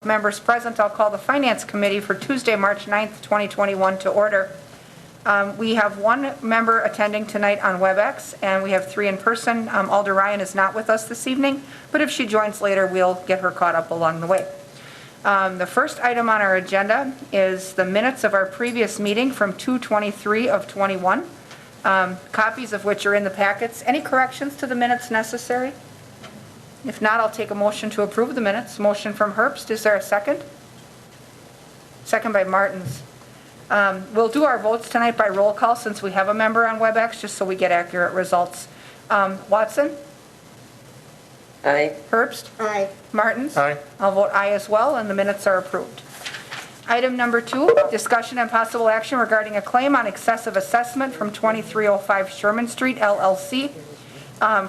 Members present, I'll call the Finance Committee for Tuesday, March 9th, 2021 to order. We have one member attending tonight on WebEx, and we have 3 in person. Alder Ryan is not with us this evening, but if she joins later, we'll get her caught up along the way. The first item on our agenda is the minutes of our previous meeting from 2/23 of 21, copies of which are in the packets. Any corrections to the minutes necessary? If not, I'll take a motion to approve the minutes. Motion from Herbst. Is there a second? Second by Martins. We'll do our votes tonight by roll call since we have a member on WebEx, just so we get accurate results. Watson? Aye. Herbst? Aye. Martins? Aye. I'll vote aye as well, and the minutes are approved. Item number 2, discussion and possible action regarding a claim on excessive assessment from 2305 Sherman Street, LLC,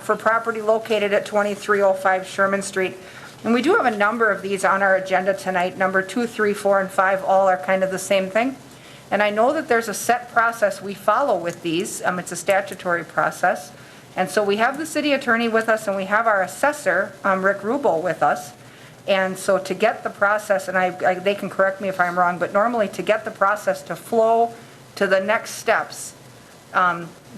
for property located at 2305 Sherman Street. And we do have a number of these on our agenda tonight. Number 2, 3, 4, and 5 all are kind of the same thing. And I know that there's a set process we follow with these. It's a statutory process. And so we have the city attorney with us, and we have our assessor, Rick Rubel, with us. And so to get the process, and they can correct me if I'm wrong, but normally to get the process to flow to the next steps,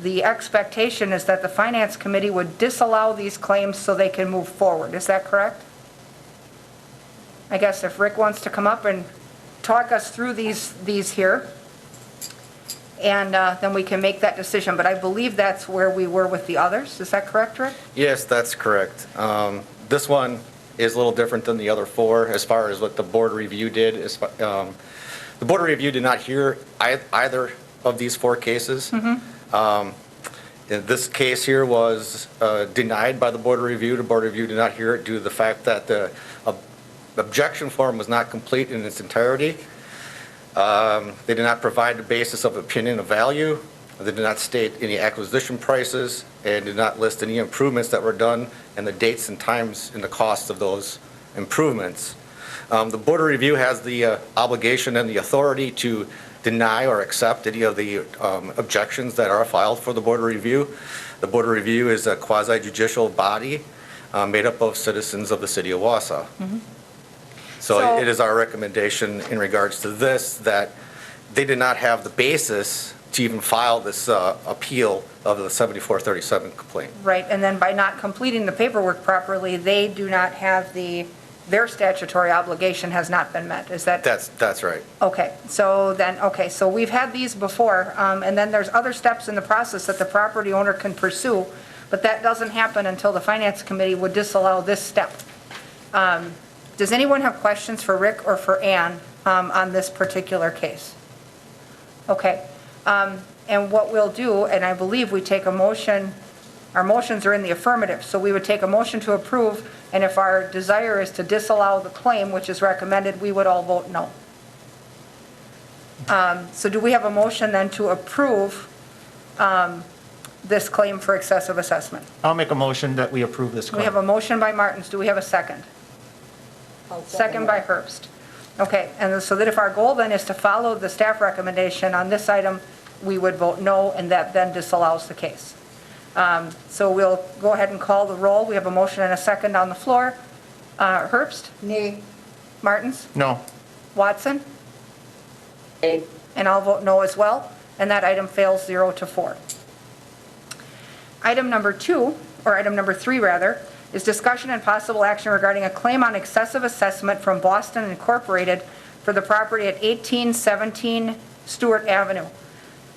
the expectation is that the Finance Committee would disallow these claims so they can move forward. Is that correct? I guess if Rick wants to come up and talk us through these here, and then we can make that decision. But I believe that's where we were with the others. Is that correct, Rick? Yes, that's correct. This one is a little different than the other 4 as far as what the board review did. The board review did not hear either of these 4 cases. This case here was denied by the board of review. The board of review did not hear it due to the fact that the objection form was not complete in its entirety. They did not provide the basis of opinion of value. They did not state any acquisition prices and did not list any improvements that were done and the dates and times and the cost of those improvements. The board of review has the obligation and the authority to deny or accept any of the objections that are filed for the board of review. The board of review is a quasi-judicial body made up of citizens of the city of Wausau. So it is our recommendation in regards to this that they did not have the basis to even file this appeal of the 7437 complaint. Right, and then by not completing the paperwork properly, they do not have their statutory obligation has not been met. Is that? That's right. Okay, so we've had these before, and then there's other steps in the process that the property owner can pursue, but that doesn't happen until the Finance Committee would disallow this step. Does anyone have questions for Rick or for Ann on this particular case? Okay, and what we'll do, and I believe we take a motion, our motions are in the affirmative, so we would take a motion to approve, and if our desire is to disallow the claim, which is recommended, we would all vote no. So do we have a motion then to approve this claim for excessive assessment? I'll make a motion that we approve this claim. We have a motion by Martins. Do we have a second? Second by Herbst. Okay, and so that if our goal then is to follow the staff recommendation on this item, we would vote no, and that then disallows the case. So we'll go ahead and call the roll. We have a motion and a second on the floor. Herbst? Nay. Martins? No. Watson? Nay. And I'll vote no as well, and that item fails 0-4. Item number 2, or item number 3 rather, is discussion and possible action regarding a claim on excessive assessment from Boston Incorporated for the property at 1817 Stuart Avenue.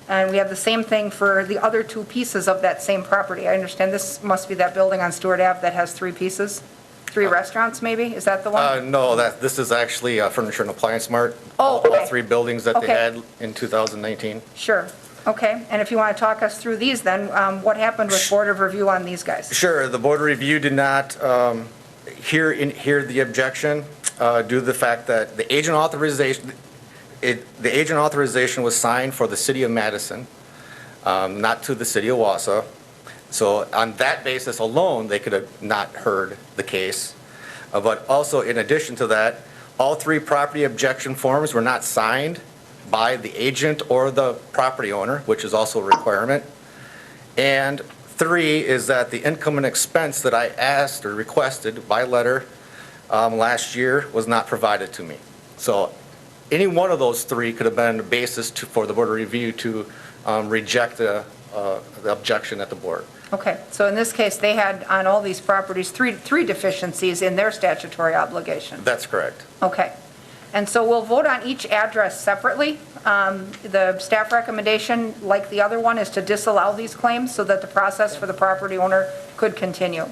And we have the same thing for the other 2 pieces of that same property. I understand this must be that building on Stuart Ave that has 3 pieces, 3 restaurants maybe? Is that the one? No, this is actually a Furniture and Appliance Mart. Oh, okay. All 3 buildings that Okay. they had in 2019. Sure. Okay, and if you want to talk us through these then, what happened with Board of Review on these guys? Sure, the board of review did not hear the objection due to the fact that the agent authorization was signed for the city of Madison, not to the city of Wausau. So on that basis alone, they could have not heard the case. But also in addition to that, all 3 property objection forms were not signed by the agent or the property owner, which is also a requirement. And 3 is that the income and expense that I asked or requested by letter last year was not provided to me. So any one of those three could have been the basis for the Board of Review to reject the objection at the board. Okay, so in this case, they had on all these properties, three deficiencies in their statutory obligation. That's correct. Okay. And so we'll vote on each address separately. The staff recommendation, like the other one, is to disallow these claims so that the process for the property owner could continue.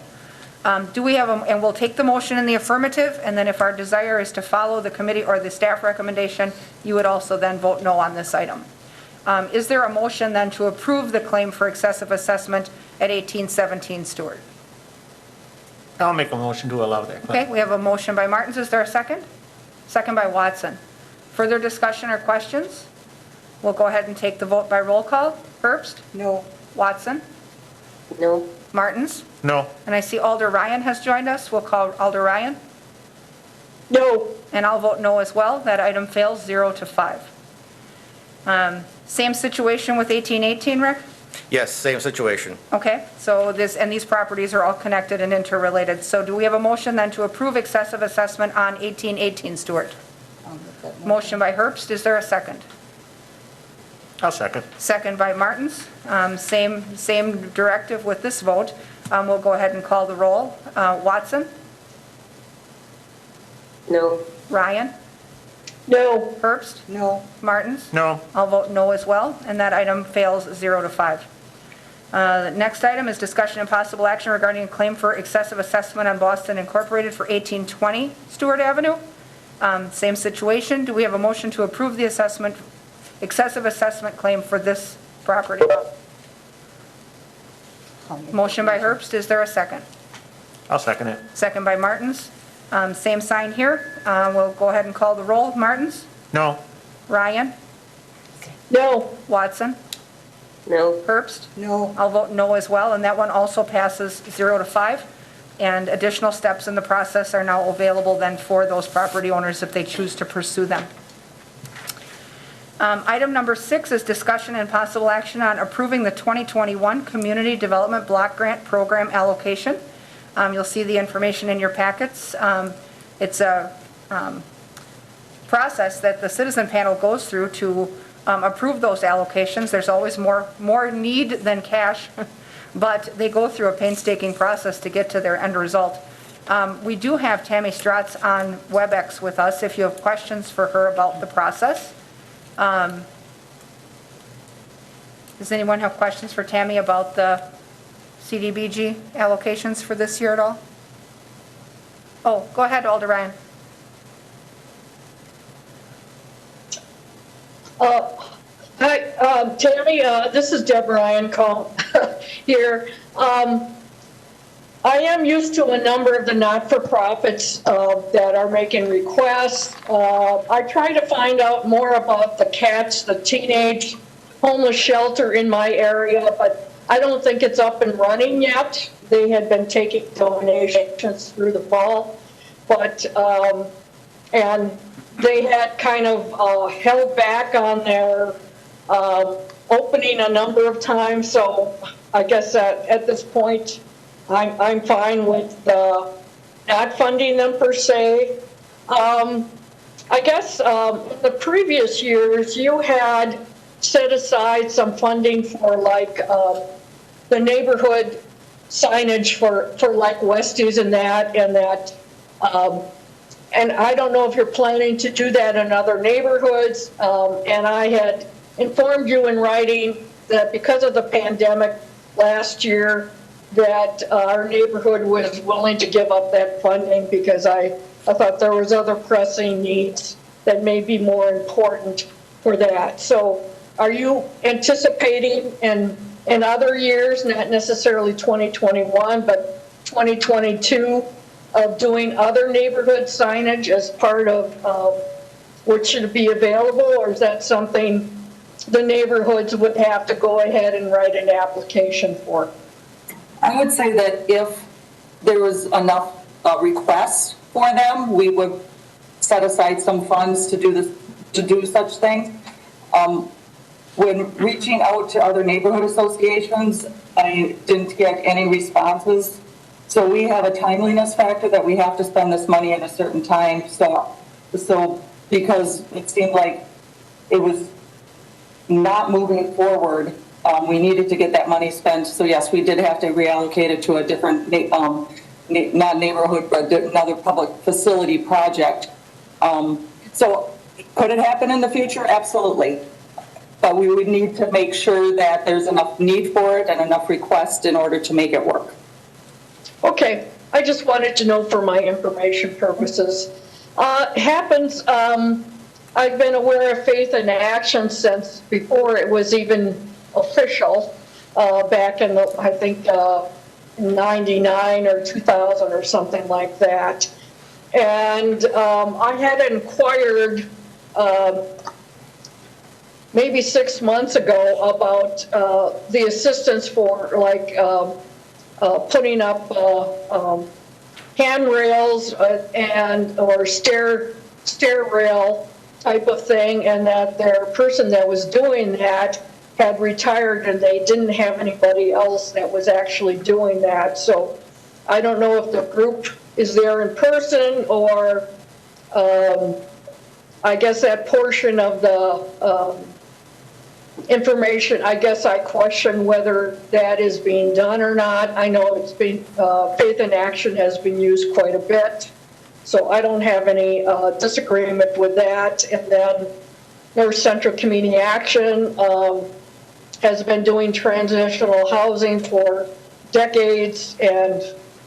Do we have, and we'll take the motion in the affirmative, and then if our desire is to follow the committee or the staff recommendation, you would also then vote no on this item. Is there a motion then to approve the claim for excessive assessment at 1817 Stuart? I'll make a motion to allow that claim. Okay, we have a motion by Martins. Is there a second? Second by Watson. Further discussion or questions? We'll go ahead and take the vote by roll call. Herbst? No. Watson? No. Martins? No. And I see Alder Ryan has joined us. We'll call Alder Ryan. No. And I'll vote no as well. That item fails 0-5. Same situation with 1818, Rick? Yes, same situation. Okay, so these properties are all connected and interrelated. So do we have a motion then to approve excessive assessment on 1818 Stuart? Motion by Herbst. Is there a second? I'll second. Second by Martins. Same directive with this vote. We'll go ahead and call the roll. Watson? No. Ryan? No. Herbst? No. Martins? No. I'll vote no as well, and that item fails 0-5. The next item is discussion and possible action regarding a claim for excessive assessment on Boston Incorporated for 1820 Stewart Avenue. Same situation. Do we have a motion to approve the excessive assessment claim for this property? Motion by Herbst. Is there a second? I'll second it. Second by Martins. Same sign here. We'll go ahead and call the roll. Martins? No. Ryan? No. Watson? No. Herbst? No. I'll vote no as well, and that one also passes 0-5. And additional steps in the process are now available then for those property owners if they choose to pursue them. Item number 6 is discussion and possible action on approving the 2021 Community Development Block Grant Program allocation. You'll see the information in your packets. It's a process that the citizen panel goes through to approve those allocations. There's always more need than cash, but they go through a painstaking process to get to their end result. We do have Tammy Stratz on WebEx with us if you have questions for her about the process. Does anyone have questions for Tammy about the CDBG allocations for this year at all? Oh, go ahead, Alder Ryan. Hi, Tammy, this is Deb Ryan here. I am used to a number of the not-for-profits that are making requests. I try to find out more about the CATS, the Teenage Homeless Shelter in my area, but I don't think it's up and running yet. They had been taking donations through the fall, but, and they had kind of held back on their opening a number of times, so I guess at this point, I'm fine with not funding them per se. I guess in the previous years, you had set aside some funding for like the neighborhood signage for like Westies and that, and I don't know if you're planning to do that in other neighborhoods. And I had informed you in writing that because of the pandemic last year, that our neighborhood was willing to give up that funding because I thought there was other pressing needs that may be more important for that. So are you anticipating in other years, not necessarily 2021, but 2022, of doing other neighborhood signage as part of what should be available, or is that something the neighborhoods would have to go ahead and write an application for? I would say that if there was enough requests for them, we would set aside some funds to do such things. When reaching out to other neighborhood associations, I didn't get any responses So we have a timeliness factor that we have to spend this money at a certain time. So because it seemed like it was not moving forward, we needed to get that money spent. So yes, we did have to reallocate it to a different, not neighborhood, but another public facility project. So could it happen in the future? Absolutely. But we would need to make sure that there's enough need for it and enough request in order to make it work. Okay, I just wanted to know for my information purposes. Happens, I've been aware of Faith in Action since before it was even official, back in the, I think, 99 or 2000 or something like that. And I had inquired maybe 6 months ago about the assistance for like putting up handrails and or stair rail type of thing, and that their person that was doing that had retired and they didn't have anybody else that was actually doing that. So I don't know if the group is there in person or I guess that portion of the information, I guess I question whether that is being done or not. I know it's been, Faith in Action has been used quite a bit, so I don't have any disagreement with that. And then North Central Community Action has been doing transitional housing for decades, and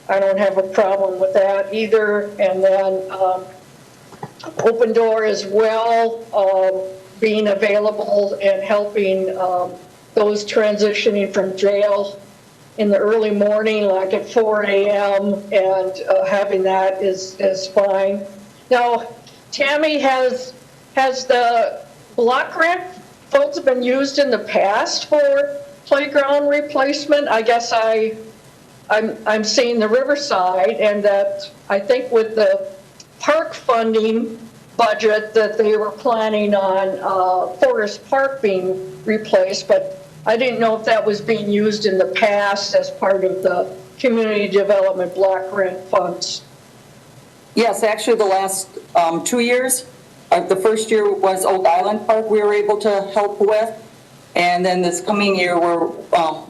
I don't have a problem with that either. And then Open Door as well, being available and helping those transitioning from jail in the early morning, like at 4 a.m., and having that is fine. Now, Tammy, has the block grant funds been used in the past for playground replacement? I guess I'm seeing the Riverside, and that I think with the park funding budget that they were planning on Forest Park being replaced, but I didn't know if that was being used in the past as part of the community development block grant funds. Yes, actually the last 2 years, the first year was Old Island Park we were able to help with, and then this coming year we're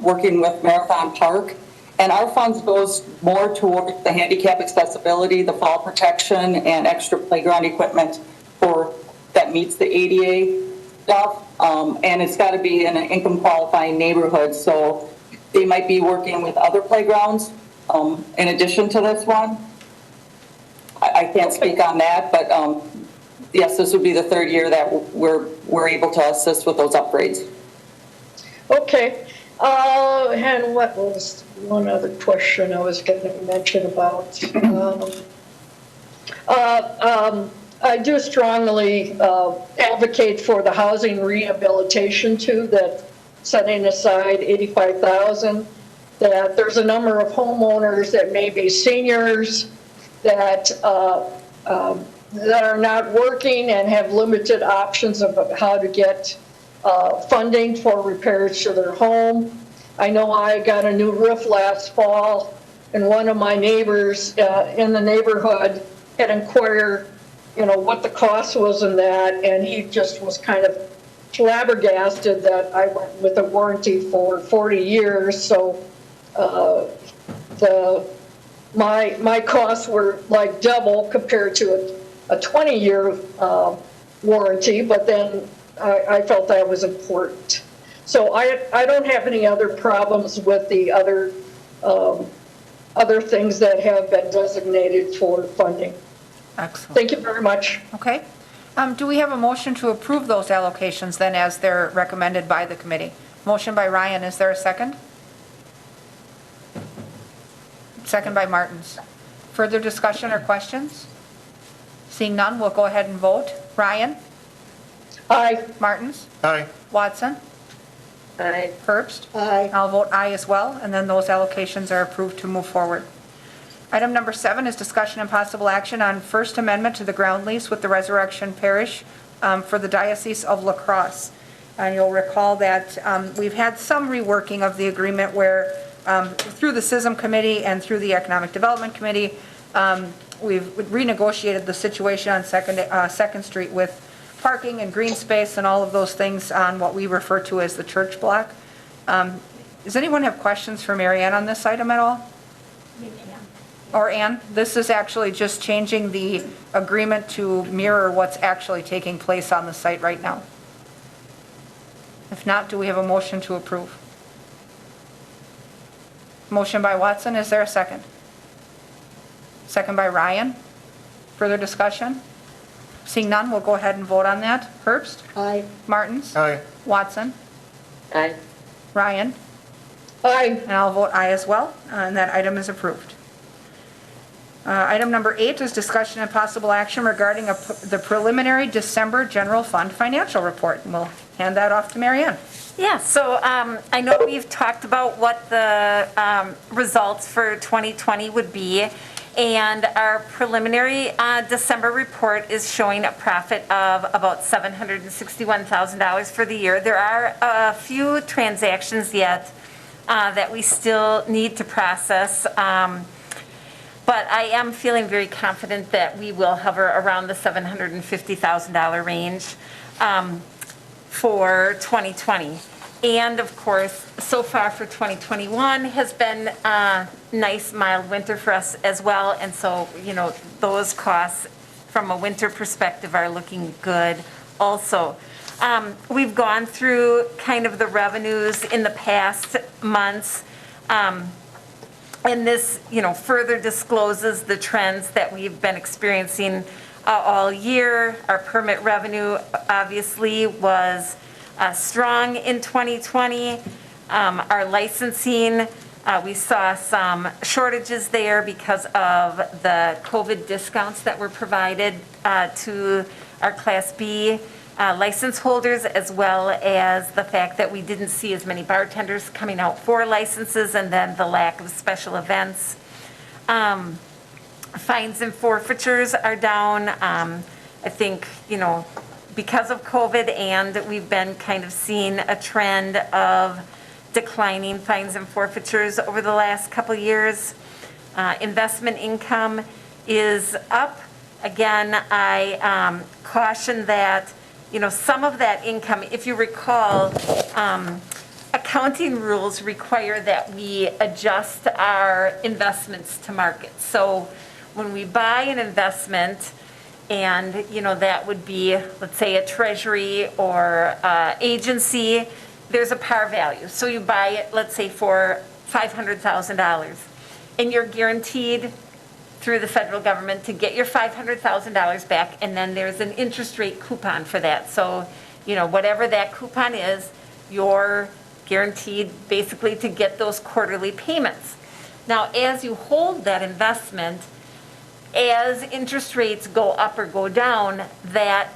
working with Marathon Park. And our funds goes more toward the handicap accessibility, the fall protection, and extra playground equipment that meets the ADA stuff. And it's got to be in an income qualifying neighborhood, so they might be working with other playgrounds in addition to this one. I can't speak on that, but yes, this would be the third year that we're able to assist with those upgrades. Okay. And what was one other question I was going to mention about? I do strongly advocate for the housing rehabilitation too, that setting aside $85,000, that there's a number of homeowners that may be seniors that are not working and have limited options of how to get funding for repairs to their home. I know I got a new roof last fall, and one of my neighbors in the neighborhood had inquired, what the cost was in that, and he just was kind of flabbergasted that I went with a warranty for 40 years. So my costs were like double compared to a 20-year warranty, but then I felt that was important. So I don't have any other problems with the other things that have been designated for funding. Excellent. Thank you very much. Okay. Do we have a motion to approve those allocations then as they're recommended by the committee? Motion by Ryan, is there a second? Second by Martins. Further discussion or questions? Seeing none, we'll go ahead and vote. Ryan? Aye. Martins? Aye. Watson? Aye. Herbst? Aye. I'll vote aye as well, and then those allocations are approved to move forward. Item number 7 is discussion and possible action on First Amendment to the ground lease with the Resurrection Parish for the Diocese of Lacrosse. And you'll recall that we've had some reworking of the agreement where through the SISM committee and through the Economic Development Committee, we've renegotiated the situation on Second Street with parking and green space and all of those things on what we refer to as the church block. Does anyone have questions for Mary Ann on this item at all? Or Ann? This is actually just changing the agreement to mirror what's actually taking place on the site right now. If not, do we have a motion to approve? Motion by Watson, is there a second? Second by Ryan. Further discussion? Seeing none, we'll go ahead and vote on that. Herbst? Aye. Martins? Aye. Watson? Aye. Ryan? Aye. And I'll vote aye as well, and that item is approved. Item number 8 is discussion and possible action regarding the preliminary December general fund financial report. And we'll hand that off to Mary Ann. Yeah, so I know we've talked about what the results for 2020 would be, and our preliminary December report is showing a profit of about $761,000 for the year. There are a few transactions yet that we still need to process, but I am feeling very confident that we will hover around the $750,000 range for 2020. And of course, so far for 2021 has been a nice mild winter for us as well. And so, you know, those costs from a winter perspective are looking good also. We've gone through kind of the revenues in the past months. And this, you know, further discloses the trends that we've been experiencing all year. Our permit revenue obviously was strong in 2020. Our licensing, we saw some shortages there because of the COVID discounts that were provided to our Class B license holders, as well as the fact that we didn't see as many bartenders coming out for licenses, and then the lack of special events. Fines and forfeitures are down. I think, you know, because of COVID, and we've been kind of seeing a trend of declining fines and forfeitures over the last couple of years. Investment income is up. Again, I caution that, you know, some of that income, if you recall, accounting rules require that we adjust our investments to market. So when we buy an investment, and, you know, that would be, let's say, a treasury or agency, there's a par value. So you buy it, let's say, for $500,000, and you're guaranteed through the federal government to get your $500,000 back, and then there's an interest rate coupon for that. So, you know, whatever that coupon is, you're guaranteed basically to get those quarterly payments. Now, as you hold that investment, as interest rates go up or go down, that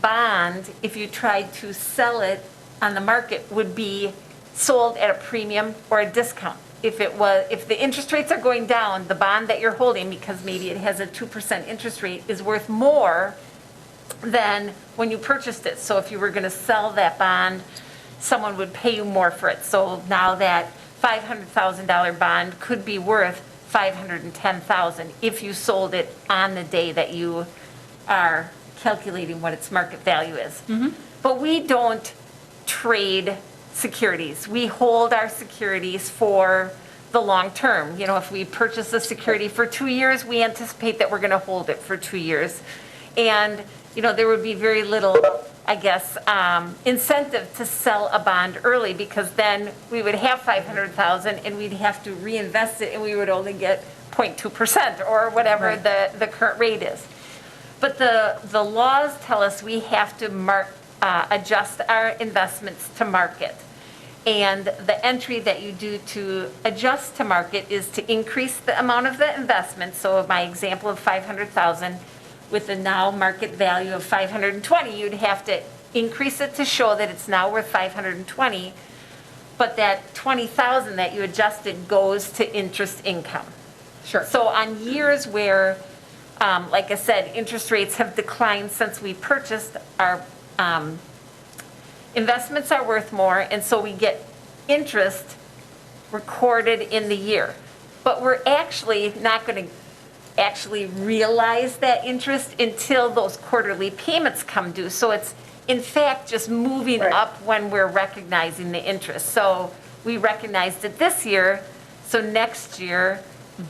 bond, if you tried to sell it on the market, would be sold at a premium or a discount. If the interest rates are going down, the bond that you're holding, because maybe it has a 2% interest rate, is worth more than when you purchased it. So if you were going to sell that bond, someone would pay you more for it. So now that $500,000 bond could be worth $510,000 if you sold it on the day that you are calculating what its market value is. But we don't trade securities. We hold our securities for the long term. You know, if we purchase a security for 2 years, we anticipate that we're going to hold it for 2 years. And, you know, there would be very little, I guess, incentive to sell a bond early, because then we would have $500,000 and we'd have to reinvest it, and we would only get 0.2% or whatever the current rate is. But the laws tell us we have to adjust our investments to market. And the entry that you do to adjust to market is to increase the amount of the investment. So my example of $500,000, with the now market value of $520, you'd have to increase it to show that it's now worth $520, but that $20,000 that you adjusted goes to interest income. Sure. So on years where, like I said, interest rates have declined since we purchased, our investments are worth more, and so we get interest recorded in the year. But we're actually not going to actually realize that interest until those quarterly payments come due. So it's, in fact, just moving Right. up when we're recognizing the interest. So we recognized it this year, so next year,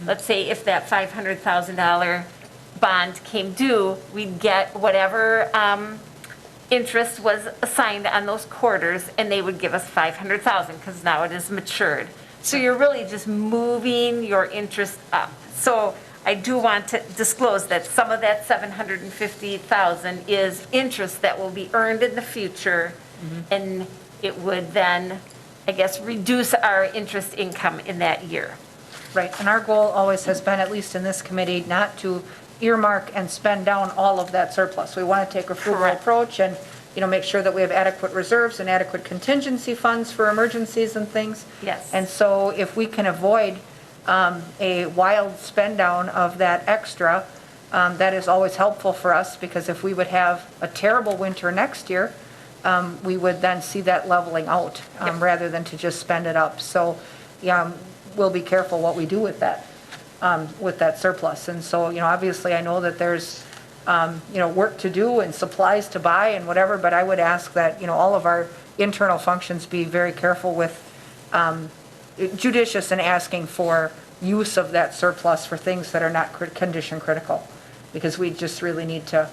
let's say if that $500,000 bond came due, we'd get whatever interest was assigned on those quarters, and they would give us $500,000 because now it is matured. So you're really just moving your interest up. So I do want to disclose that some of that $750,000 is interest that will be earned in the future, and it would then, I guess, reduce our interest income in that year. Right, and our goal always has been, at least in this committee, not to earmark and spend down all of that surplus. We want to take a frugal Correct. approach and, make sure that we have adequate reserves and adequate contingency funds for emergencies and things. Yes. And so if we can avoid a wild spend down of that extra, that is always helpful for us, because if we would have a terrible winter next year, we would then see that leveling out, Yep. rather than to just spend it up. So, we'll be careful what we do with that surplus. And so, obviously, I know that there's, work to do and supplies to buy and whatever, but I would ask that, all of our internal functions be very careful with, judicious in asking for use of that surplus for things that are not condition critical, because we just really need to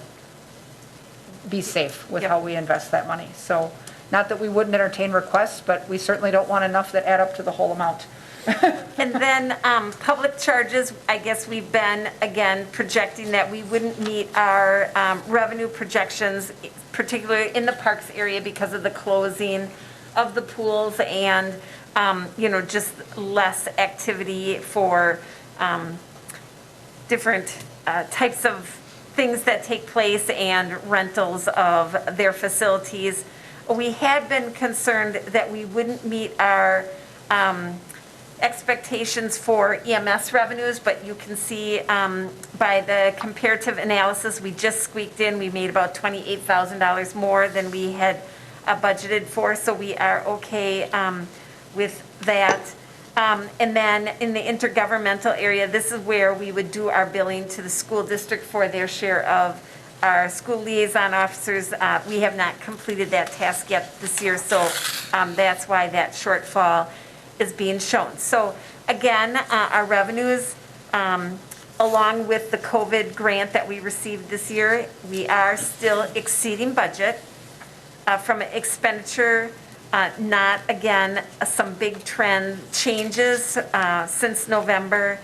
be safe with Yep. how we invest that money. So, not that we wouldn't entertain requests, but we certainly don't want enough that add up to the whole amount. And then public charges, I guess we've been, again, projecting that we wouldn't meet our revenue projections, particularly in the parks area because of the closing of the pools and, just less activity for different types of things that take place and rentals of their facilities. We had been concerned that we wouldn't meet our expectations for EMS revenues, but you can see by the comparative analysis, we just squeaked in, we made about $28,000 more than we had budgeted for, so we are okay with that. And then in the intergovernmental area, this is where we would do our billing to the school district for their share of our school liaison officers. We have not completed that task yet this year, so that's why that shortfall is being shown. So again, our revenues, along with the COVID grant that we received this year, we are still exceeding budget. From an expenditure, not, again, some big trend changes since November.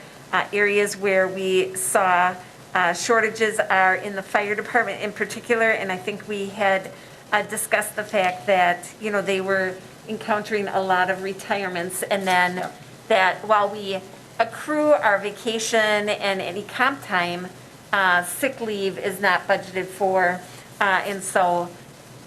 Areas where we saw shortages are in the fire department in particular, and I think we had discussed the fact that, they were encountering a lot of retirements, and then that while we accrue our vacation and any comp time, sick leave is not budgeted for, and so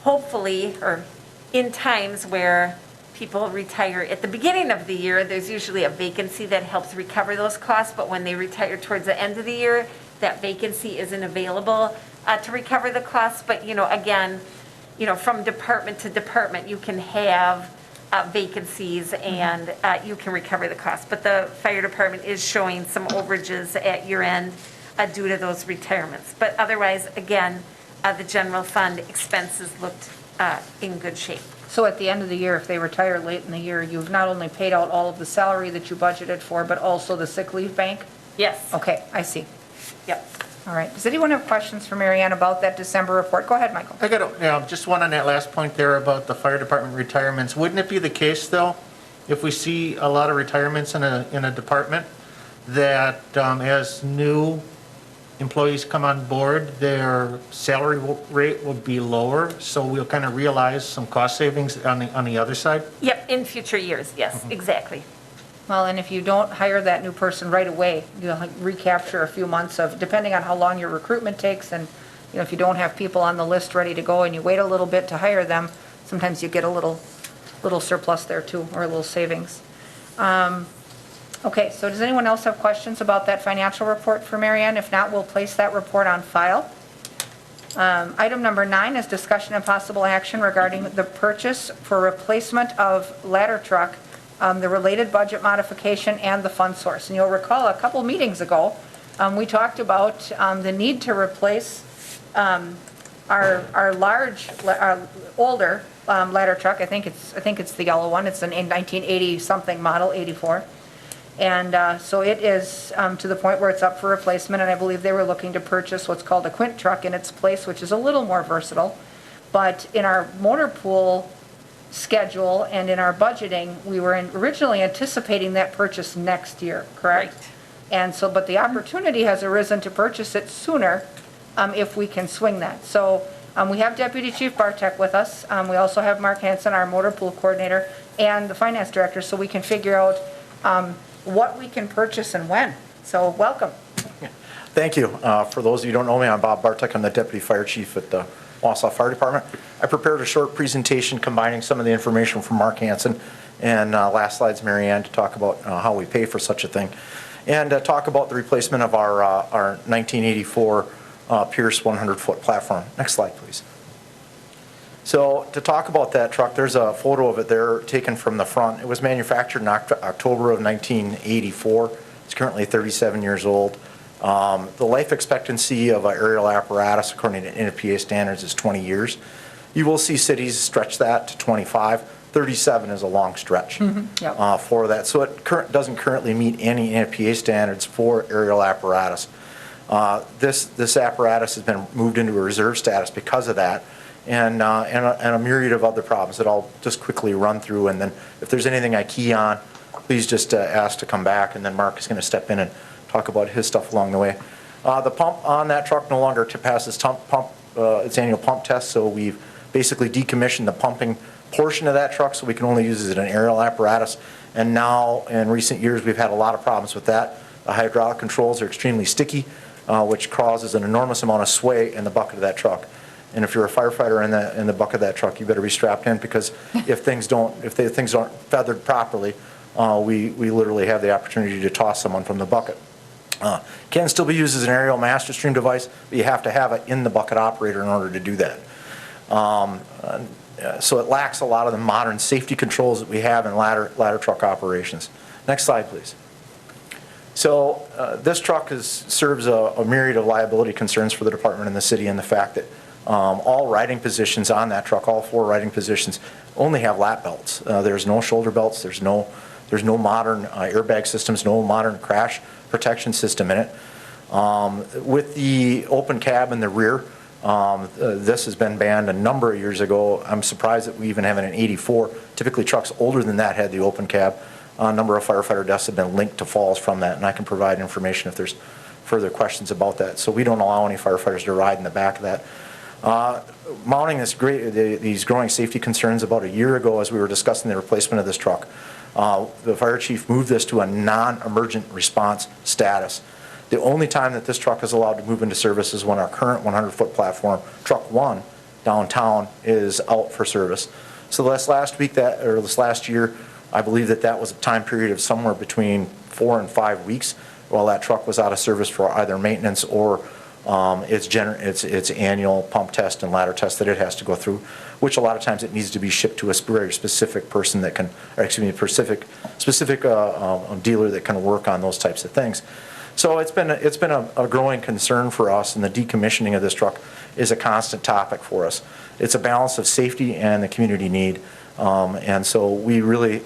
hopefully, or in times where people retire at the beginning of the year, there's usually a vacancy that helps recover those costs, but when they retire towards the end of the year, that vacancy isn't available to recover the costs. But, again, from department to department, you can have vacancies and you can recover the costs. But the fire department is showing some overages at year end due to those retirements. But otherwise, again, the general fund expenses looked in good shape. So at the end of the year, if they retire late in the year, you've not only paid out all of the salary that you budgeted for, but also the sick leave bank? Yes. Okay, I see. Yep. All right. Does anyone have questions for Mary Ann about that December report? Go ahead, Michael. I got just one on that last point there about the fire department retirements. Wouldn't it be the case, though, if we see a lot of retirements in a department, that as new employees come on board, their salary rate will be lower, so we'll kind of realize some cost savings on the other side? Yep, in future years, yes, exactly. Well, and if you don't hire that new person right away, you'll recapture a few months of, depending on how long your recruitment takes, and, if you don't have people on the list ready to go and you wait a little bit to hire them, sometimes you get a little surplus there too, or a little savings. Okay, so does anyone else have questions about that financial report for Mary Ann? If not, we'll place that report on file. Item number 9 is discussion and possible action regarding the purchase for replacement of ladder truck the related budget modification, and the fund source. And you'll recall a couple meetings ago, we talked about the need to replace our older ladder truck. I think it's the yellow one. It's an 1980-something model, 84. And so it is to the point where it's up for replacement, and I believe they were looking to purchase what's called a quint truck in its place, which is a little more versatile. But in our motor pool schedule and in our budgeting, we were originally anticipating that purchase next year, correct? Right. And so, but the opportunity has arisen to purchase it sooner if we can swing that. So we have Deputy Chief Bartek with us. We also have Mark Hansen, our motor pool coordinator, and the finance director, so we can figure out what we can purchase and when. So welcome. Thank you. For those of you who don't know me, I'm Bob Bartek. I'm the Deputy Fire Chief at the Wausau Fire Department. I prepared a short presentation combining some of the information from Mark Hansen and last slide's Mary Ann to talk about how we pay for such a thing, and talk about the replacement of our 1984 Pierce 100-foot platform. Next slide, please. So to talk about that truck, there's a photo of it there taken from the front. It was manufactured in October of 1984. It's currently 37 years old. The life expectancy of an aerial apparatus, according to NFPA standards, is 20 years. You will see cities stretch that to 25. 37 is a long stretch Yep. for that. So it doesn't currently meet any NFPA standards for aerial apparatus. This apparatus has been moved into a reserve status because of that, and a myriad of other problems that I'll just quickly run through. And then if there's anything I key on, please just ask to come back, and then Mark is going to step in and talk about his stuff along the way. The pump on that truck no longer passes its annual pump test, so we've basically decommissioned the pumping portion of that truck, so we can only use it as an aerial apparatus. And now, in recent years, we've had a lot of problems with that. The hydraulic controls are extremely sticky, which causes an enormous amount of sway in the bucket of that truck. And if you're a firefighter in the bucket of that truck, you better be strapped in, because if things aren't feathered properly, we literally have the opportunity to toss someone from the bucket. Can still be used as an aerial master stream device, but you have to have it in the bucket operator in order to do that. So it lacks a lot of the modern safety controls that we have in ladder truck operations. Next slide, please. So this truck serves a myriad of liability concerns for the department and the city, and the fact that all riding positions on that truck, all 4 riding positions, only have lap belts. There's no shoulder belts. There's no modern airbag systems, no modern crash protection system in it. With the open cab in the rear, this has been banned a number of years ago. I'm surprised that we even have it in 84. Typically trucks older than that had the open cab. A number of firefighter deaths have been linked to falls from that, and I can provide information if there's further questions about that. So we don't allow any firefighters to ride in the back of that. Mounting these growing safety concerns about a year ago, as we were discussing the replacement of this truck, the fire chief moved this to a non-emergent response status. The only time that this truck is allowed to move into service is when our current 100-foot platform, Truck 1, downtown, is out for service. So this last year, I believe that was a time period of somewhere between 4 and 5 weeks while that truck was out of service for either maintenance or its annual pump test and ladder test that it has to go through, which a lot of times it needs to be shipped to a very specific person that can, or excuse me, specific dealer that can work on those types of things. So it's been a growing concern for us, and the decommissioning of this truck is a constant topic for us. It's a balance of safety and the community need, and so we really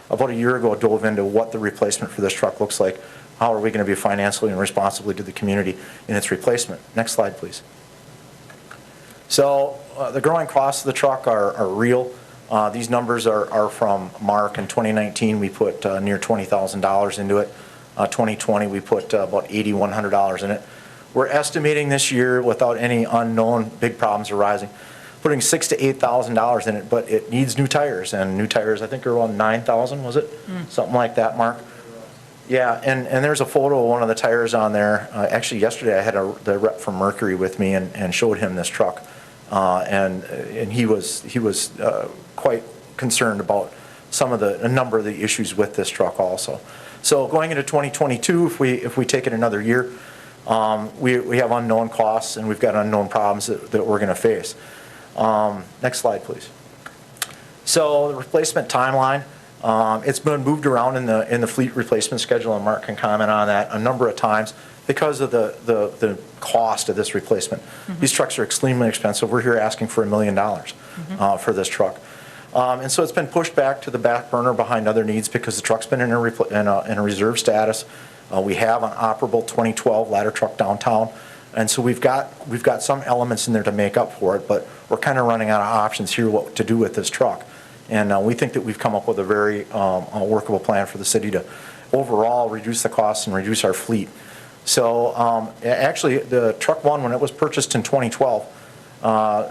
about a year ago dove into what the replacement for this truck looks like. How are we going to be financially and responsibly to the community in its replacement? Next slide, please. So the growing costs of the truck are real. These numbers are from Mark. In 2019, we put near $20,000 into it. 2020, we put about $8,100 in it. We're estimating this year, without any unknown big problems arising, putting $6,000 to $8,000 in it, but it needs new tires, and new tires I think are around $9,000, was it? Something like that, Mark? Yeah, and there's a photo of one of the tires on there. Actually, yesterday I had the rep from Mercury with me and showed him this truck, and he was quite concerned about a number of the issues with this truck also. So going into 2022, if we take it another year, we have unknown costs and we've got unknown problems that we're going to face. Next slide, please. So the replacement timeline. It's been moved around in the fleet replacement schedule, and Mark can comment on that a number of times because of the cost of this replacement. These trucks are extremely expensive. We're here asking for $1 million for this truck. And so it's been pushed back to the back burner behind other needs because the truck's been in a reserve status. We have an operable 2012 ladder truck downtown. And so we've got some elements in there to make up for it, but we're kind of running out of options here what to do with this truck. And we think that we've come up with a very workable plan for the city to overall reduce the costs and reduce our fleet. So actually, the truck one, when it was purchased in 2012,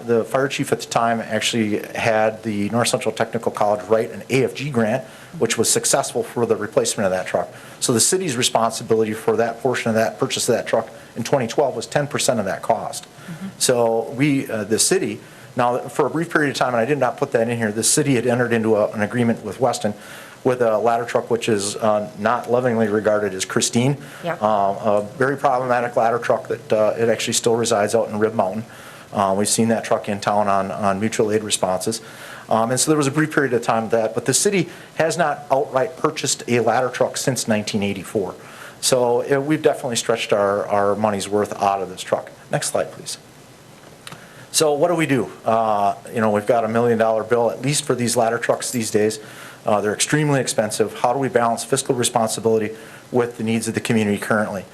the fire chief at the time actually had the North Central Technical College write an AFG grant, which was successful for the replacement of that truck. So the city's responsibility for that portion of that purchase of that truck in 2012 was 10% of that cost. So the city, now for a brief period of time, and I did not put that in here, the city had entered into an agreement with Weston with a ladder truck which is not lovingly regarded as Christine. Yep. A very problematic ladder truck that it actually still resides out in Rib Mountain. We've seen that truck in town on mutual aid responses. And so there was a brief period of time of that, but the city has not outright purchased a ladder truck since 1984. So we've definitely stretched our money's worth out of this truck. Next slide, please. So what do? We've got $1 million bill, at least for these ladder trucks these days. They're extremely expensive. How do we balance fiscal responsibility with the needs of the community currently?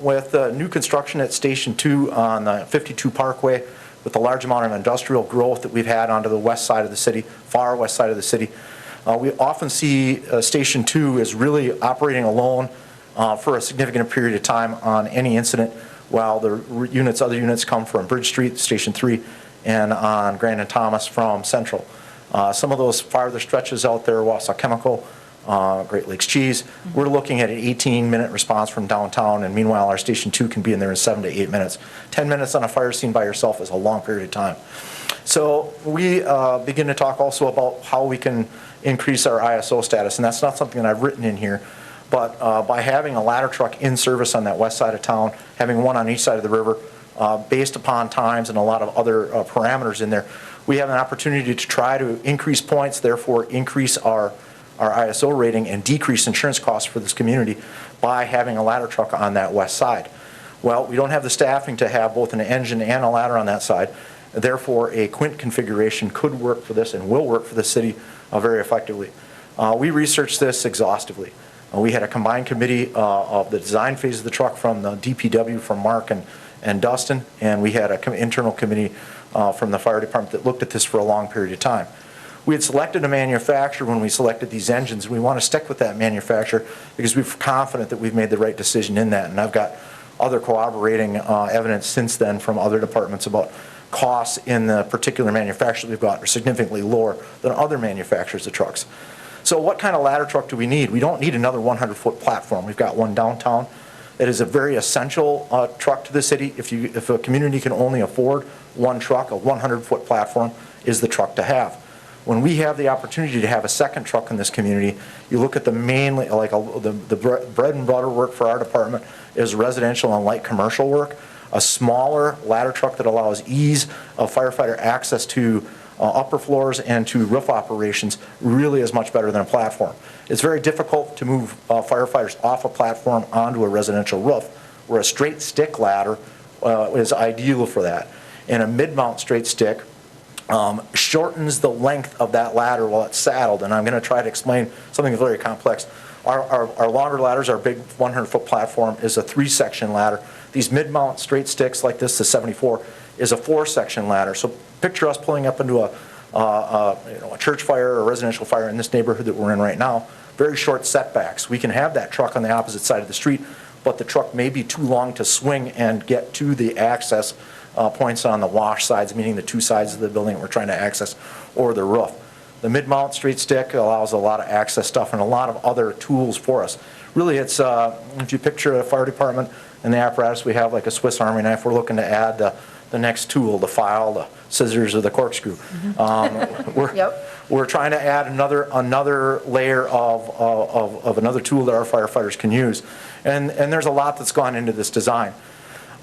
With new construction at Station 2 on the 52 Parkway, with the large amount of industrial growth that we've had onto the west side of the city, far west side of the city, we often see Station 2 is really operating alone for a significant period of time on any incident, while the other units come from Bridge Street, Station 3, and on Grand and Thomas from Central. Some of those farther stretches out there, Wausau Chemical, Great Lakes Cheese, we're looking at an 18-minute response from downtown, and meanwhile our Station 2 can be in there in 7 to 8 minutes. 10 minutes on a fire scene by yourself is a long period of time. So we begin to talk also about how we can increase our ISO status, and that's not something that I've written in here, but by having a ladder truck in service on that west side of town, having one on each side of the river, based upon times and a lot of other parameters in there, we have an opportunity to try to increase points, therefore increase our ISO rating and decrease insurance costs for this community by having a ladder truck on that west side. Well, we don't have the staffing to have both an engine and a ladder on that side. Therefore, a quint configuration could work for this and will work for the city very effectively. We researched this exhaustively. We had a combined committee of the design phase of the truck from the DPW, from Mark and Dustin, and we had an internal committee from the fire department that looked at this for a long period of time. We had selected a manufacturer when we selected these engines. We want to stick with that manufacturer because we're confident that we've made the right decision in that. And I've got other corroborating evidence since then from other departments about costs in the particular manufacturer we've got are significantly lower than other manufacturers of trucks. So what kind of ladder truck do we need? We don't need another 100-foot platform. We've got one downtown. It is a very essential truck to the city. If a community can only afford one truck, a 100-foot platform is the truck to have. When we have the opportunity to have a second truck in this community, you look at the mainly, the bread and butter work for our department is residential and light commercial work. A smaller ladder truck that allows ease of firefighter access to upper floors and to roof operations really is much better than a platform. It's very difficult to move firefighters off a platform onto a residential roof, where a straight stick ladder is ideal for that. And a mid-mount straight stick shortens the length of that ladder while it's saddled, and I'm going to try to explain something very complex. Our longer ladders, our big 100-foot platform, is a 3-section ladder. These mid-mount straight sticks like this, the 74, is a 4-section ladder. So picture us pulling up into a church fire or a residential fire in this neighborhood that we're in right now. Very short setbacks. We can have that truck on the opposite side of the street, but the truck may be too long to swing and get to the access points on the wash sides, meaning the two sides of the building that we're trying to access, or the roof. The mid-mount straight stick allows a lot of access stuff and a lot of other tools for us. Really, it's if you picture a fire department and the apparatus, we have like a Swiss Army knife. We're looking to add the next tool, the file, the scissors, or the corkscrew. We're trying to add another layer of another tool that our firefighters can use. And there's a lot that's gone into this design.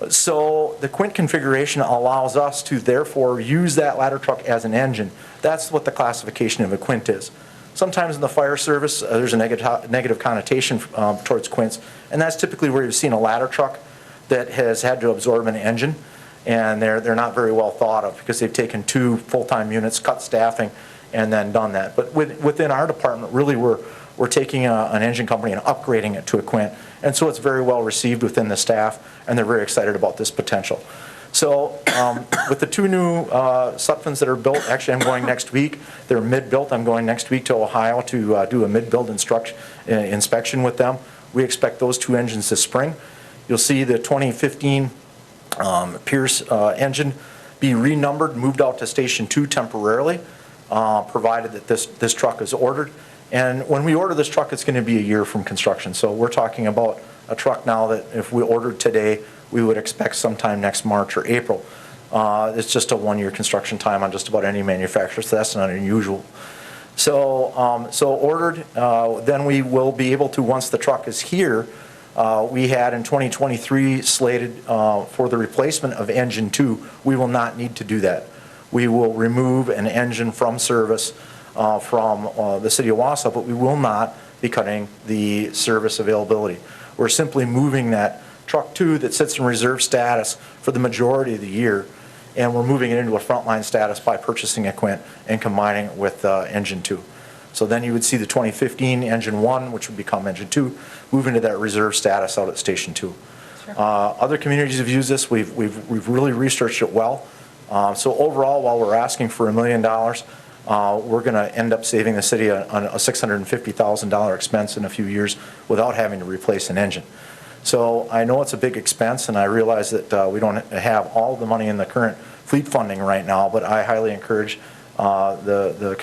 So the quint configuration allows us to therefore use that ladder truck as an engine. That's what the classification of a quint is. Sometimes in the fire service, there's a negative connotation towards quints, and that's typically where you've seen a ladder truck that has had to absorb an engine, and they're not very well thought of because they've taken 2 full-time units, cut staffing, and then done that. But within our department, really we're taking an engine company and upgrading it to a quint, and so it's very well received within the staff, and they're very excited about this potential. So with the 2 new Sutphens that are built, actually I'm going next week. They're mid-built. I'm going next week to Ohio to do a mid-build inspection with them. We expect those 2 engines this spring. You'll see the 2015 Pierce engine be renumbered, moved out to Station 2 temporarily, provided that this truck is ordered. And when we order this truck, it's going to be a year from construction. So we're talking about a truck now that if we ordered today, we would expect sometime next March or April. It's just a 1-year construction time on just about any manufacturer, so that's not unusual. So ordered, then we will be able to, once the truck is here, we had in 2023 slated for the replacement of engine 2. We will not need to do that. We will remove an engine from service from the city of Wausau, but we will not be cutting the service availability. We're simply moving that truck 2 that sits in reserve status for the majority of the year, and we're moving it into a frontline status by purchasing a quint and combining it with engine 2. So then you would see the 2015 engine 1, which would become engine 2, move into that reserve status out at Station 2. Other communities have used this. We've really researched it well. So overall, while we're asking for $1 million, we're going to end up saving the city a $650,000 expense in a few years without having to replace an engine. So I know it's a big expense, and I realize that we don't have all the money in the current fleet funding right now, but I highly encourage the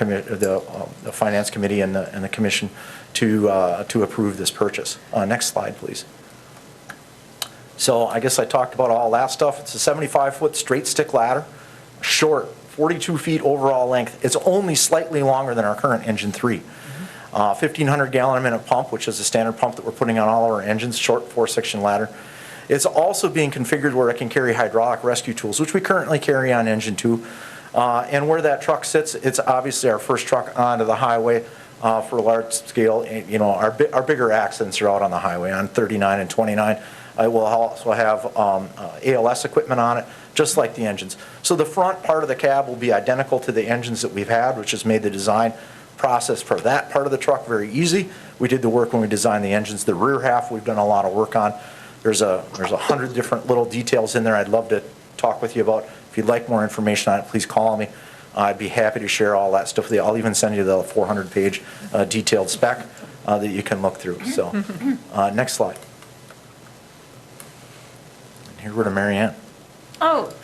Finance Committee and the Commission to approve this purchase. Next slide, please. So I guess I talked about all that stuff. It's a 75-foot straight stick ladder, short, 42 feet overall length. It's only slightly longer than our current engine 3. 1,500 gallon a minute pump, which is the standard pump that we're putting on all of our engines, short 4-section ladder. It's also being configured where it can carry hydraulic rescue tools, which we currently carry on engine 2. And where that truck sits, it's obviously our first truck onto the highway for large scale. You know, our bigger accidents are out on the highway on 39 and 29. I will also have ALS equipment on it, just like the engines. So the front part of the cab will be identical to the engines that we've had, which has made the design process for that part of the truck very easy. We did the work when we designed the engines. The rear half we've done a lot of work on. There's 100 different little details in there I'd love to talk with you about. If you'd like more information on it, please call me. I'd be happy to share all that stuff with you. I'll even send you the 400-page detailed spec that you can look through. So next slide. And here we're to Mary Ann. Oh,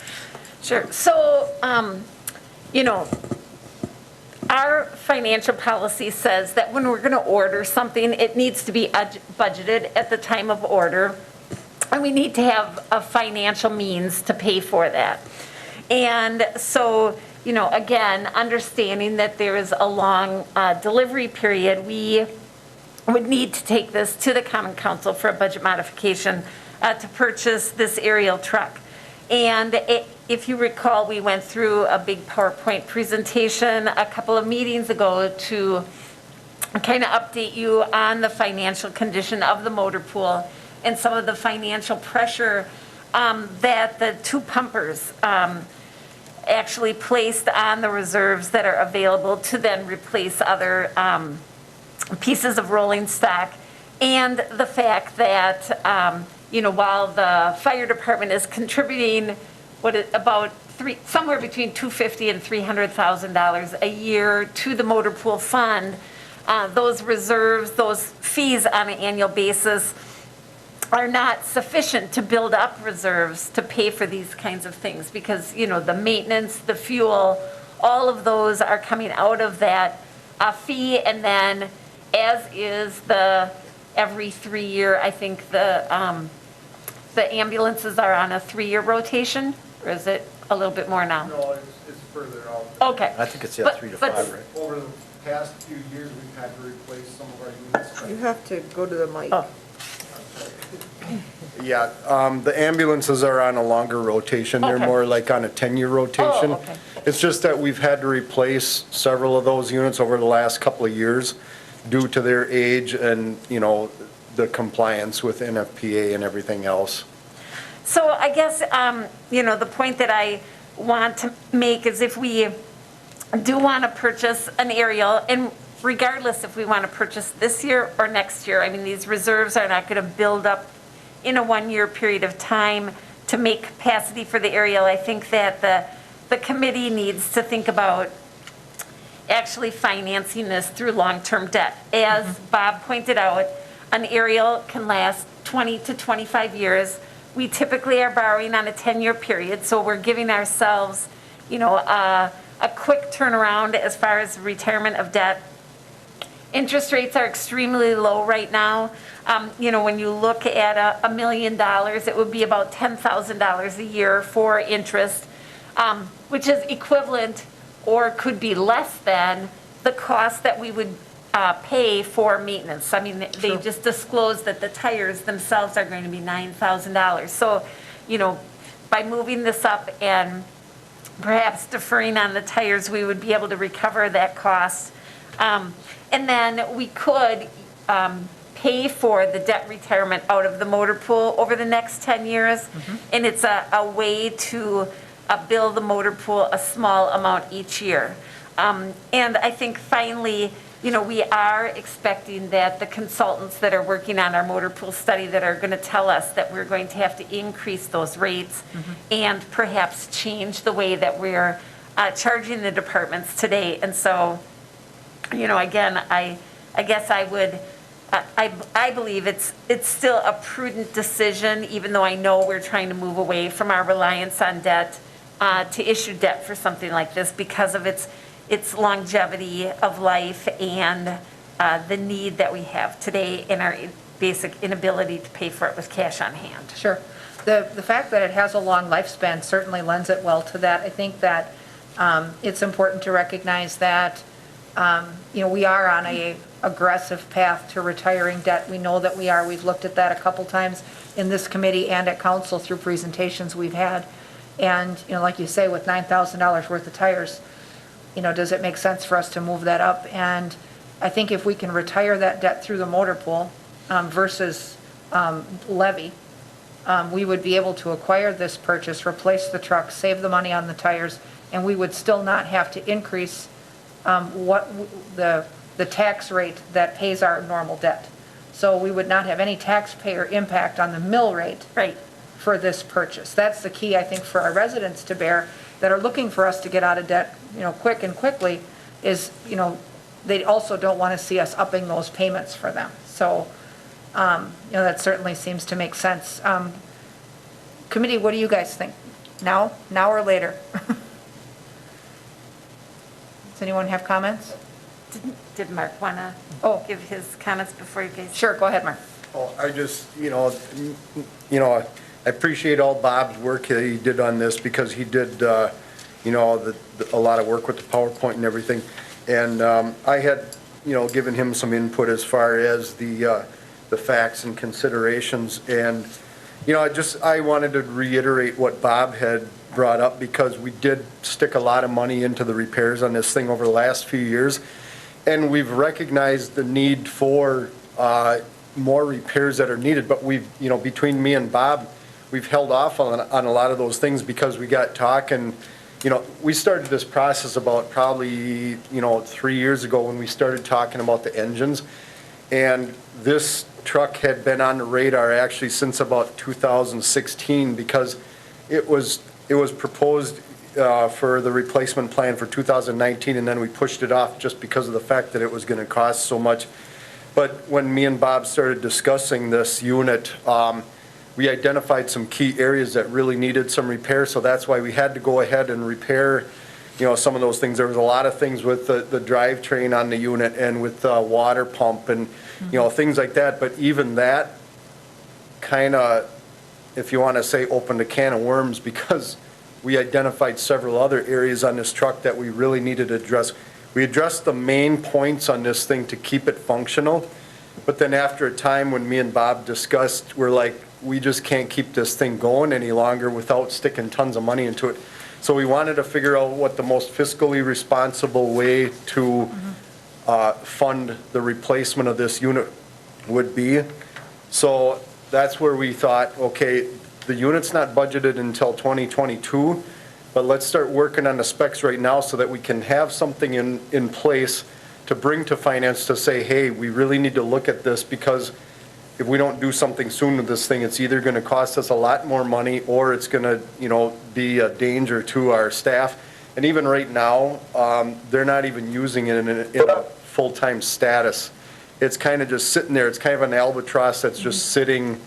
sure. So, you know, our financial policy says that when we're going to order something, it needs to be budgeted at the time of order, and we need to have a financial means to pay for that. And so, you know, again, understanding that there is a long delivery period, we would need to take this to the Common Council for a budget modification to purchase this aerial truck. And if you recall, we went through a big PowerPoint presentation a couple of meetings ago to kind of update you on the financial condition of the motor pool and some of the financial pressure that the 2 pumpers actually placed on the reserves that are available to then replace other pieces of rolling stock, and the fact that you know, while the fire department is contributing about somewhere between $250,000 and $300,000 a year to the motor pool fund, those reserves, those fees on an annual basis are not sufficient to build up reserves to pay for these kinds of things, because, you know, the maintenance, the fuel, all of those are coming out of that fee, and then as is the every 3-year, I think the ambulances are on a 3-year rotation, or is it a little bit more now? No, it's further out. Okay. I think it's 3 to 5, right? Over the past few years, we've had to replace some of our units. You have to go to the mic. Oh. Yeah, the ambulances are on a longer rotation. They're Okay. more like on a 10-year rotation. Oh, okay. It's just that we've had to replace several of those units over the last couple of years due to their age and, the compliance with NFPA and everything else. So I guess, the point that I want to make is if we do want to purchase an aerial, and regardless if we want to purchase this year or next year, I mean, these reserves are not going to build up in a one-year period of time to make capacity for the aerial. I think that the committee needs to think about actually financing this through long-term debt. As Bob pointed out, an aerial can last 20 to 25 years. We typically are borrowing on a 10-year period, so we're giving ourselves, a quick turnaround as far as retirement of debt. Interest rates are extremely low right now. When you look at $1 million, it would be about $10,000 a year for interest, which is equivalent or could be less than the cost that we would pay for maintenance. I mean, they just disclosed that the tires themselves are going to be $9,000. So, by moving this up and perhaps deferring on the tires, we would be able to recover that cost. And then we could pay for the debt retirement out of the motor pool over the next 10 years. And it's a way to bill the motor pool a small amount each year. And I think finally, we are expecting that the consultants that are working on our motor pool study that are going to tell us that we're going to have to increase those rates and perhaps change the way that we're charging the departments today. And so, again, I guess I would, I believe it's still a prudent decision, even though I know we're trying to move away from our reliance on debt to issue debt for something like this because of its longevity of life and the need that we have today in our basic inability to pay for it with cash on hand. Sure. The fact that it has a long lifespan certainly lends it well to that. I think that it's important to recognize that, we are on a aggressive path to retiring debt. We know that we are. We've looked at that a couple times in this committee and at council through presentations we've had. And, like you say, with $9,000 worth of tires, does it make sense for us to move that up? And I think if we can retire that debt through the motor pool versus levy, we would be able to acquire this purchase, replace the truck, save the money on the tires, and we would still not have to increase the tax rate that pays our normal debt. So we would not have any taxpayer impact on the mill rate for this purchase. That's the key, I think, for our residents to bear that are looking for us to get out of debt, quick and quickly is, they also don't want to see us upping those payments for them. So, that certainly seems to make sense. Committee, what do you guys think? Now or later? Does anyone have comments? Did Mark want to give his comments before you guys? Sure, go ahead, Mark. I just, I appreciate all Bob's work that he did on this because he did, a lot of work with the PowerPoint and everything. And I had, given him some input as far as the facts and considerations. And, I wanted to reiterate what Bob had brought up because we did stick a lot of money into the repairs on this thing over the last few years. And we've recognized the need for more repairs that are needed. But we've, between me and Bob, we've held off on a lot of those things because we got talking. We started this process about probably, 3 years ago when we started talking about the engines. And this truck had been on the radar actually since about 2016 because it was proposed for the replacement plan for 2019, and then we pushed it off just because of the fact that it was going to cost so much. But when me and Bob started discussing this unit, we identified some key areas that really needed some repair, so that's why we had to go ahead and repair, some of those things. There was a lot of things with the drivetrain on the unit and with the water pump and, things like that. But even that kind of, if you want to say, opened a can of worms because we identified several other areas on this truck that we really needed to address. We addressed the main points on this thing to keep it functional, but then after a time when me and Bob discussed, we're like, we just can't keep this thing going any longer without sticking tons of money into it. So we wanted to figure out what the most fiscally responsible way to fund the replacement of this unit would be. So that's where we thought, okay, the unit's not budgeted until 2022, but let's start working on the specs right now so that we can have something in place to bring to finance to say, hey, we really need to look at this, because if we don't do something soon with this thing, it's either going to cost us a lot more money, or it's going to, be a danger to our staff. And even right now, they're not even using it in a full-time status. It's kind of just sitting there. It's kind of an albatross that's just sitting,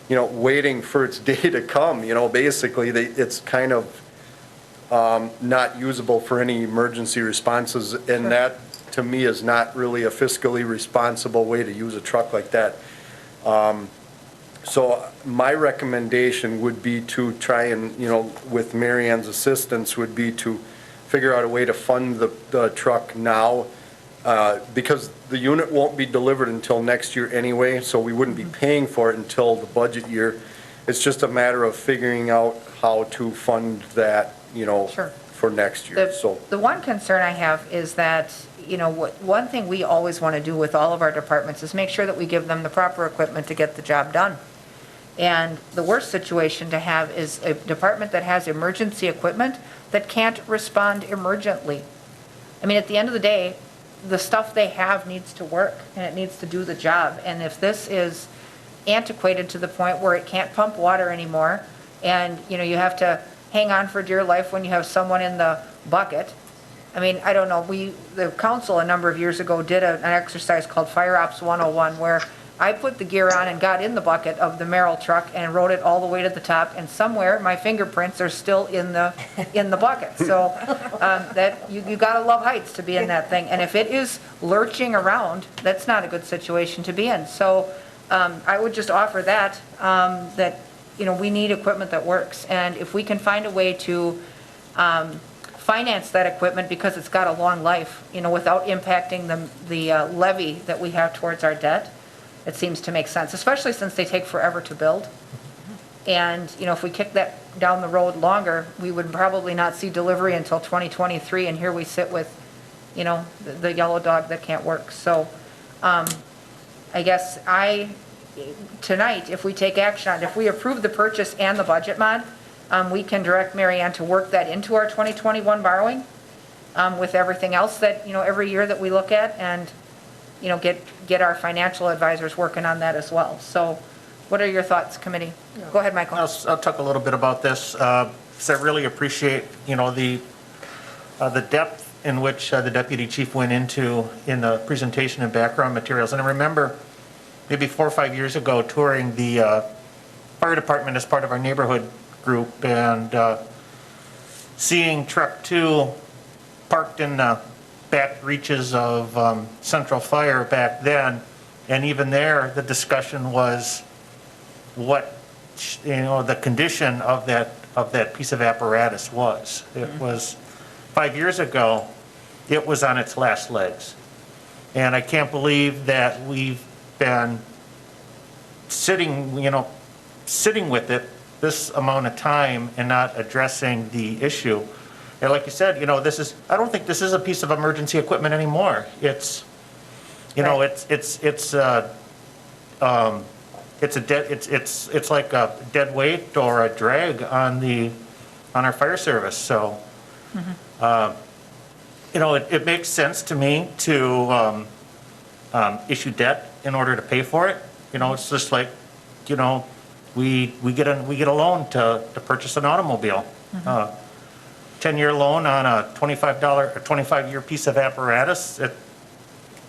waiting for its day to come. Basically, it's kind of not usable for any emergency responses, and that, to me, is not really a fiscally responsible way to use a truck like that. So my recommendation would be to try and, with Mary Ann's assistance, would be to figure out a way to fund the truck now, because the unit won't be delivered until next year anyway, so we wouldn't be paying for it until the budget year. It's just a matter of figuring out how to fund that, Sure. for next year, so. The one concern I have is that, one thing we always want to do with all of our departments is make sure that we give them the proper equipment to get the job done. And the worst situation to have is a department that has emergency equipment that can't respond emergently. I mean, at the end of the day, the stuff they have needs to work, and it needs to do the job. And if this is antiquated to the point where it can't pump water anymore, and, you have to hang on for dear life when you have someone in the bucket. I mean, I don't know, the council a number of years ago did an exercise called Fire Ops 101, where I put the gear on and got in the bucket of the Merrill truck and rode it all the way to the top, and somewhere my fingerprints are still in the bucket. So that you gotta love heights to be in that thing, and if it is lurching around, that's not a good situation to be in. So I would just offer that we need equipment that works, and if we can find a way to finance that equipment because it's got a long life, without impacting the levy that we have towards our debt, it seems to make sense, especially since they take forever to build. And, if we kick that down the road longer, we would probably not see delivery until 2023, and here we sit with, the yellow dog that can't work. So I guess tonight, if we take action on it, if we approve the purchase and the budget mod, we can direct Mary Ann to work that into our 2021 borrowing with everything else that, every year that we look at, and, get our financial advisors working on that as well. So what are your thoughts, committee? Go ahead, Michael. I'll talk a little bit about this. So I really appreciate, the depth in which the deputy chief went into in the presentation and background materials. And I remember maybe 4 or 5 years ago touring the fire department as part of our neighborhood group, and seeing truck 2 parked in the back reaches of Central Fire back then. And even there, the discussion was what, the condition of that piece of apparatus was. It was 5 years ago, it was on its last legs. And I can't believe that we've been sitting with it this amount of time and not addressing the issue. And like you said, I don't think this is a piece of emergency equipment anymore. It's, Right. it's like a dead weight or a drag on our fire service. So, it makes sense to me to issue debt in order to pay for it. It's just like, we get a loan to purchase an automobile. 10-year loan on a $25-year piece of apparatus,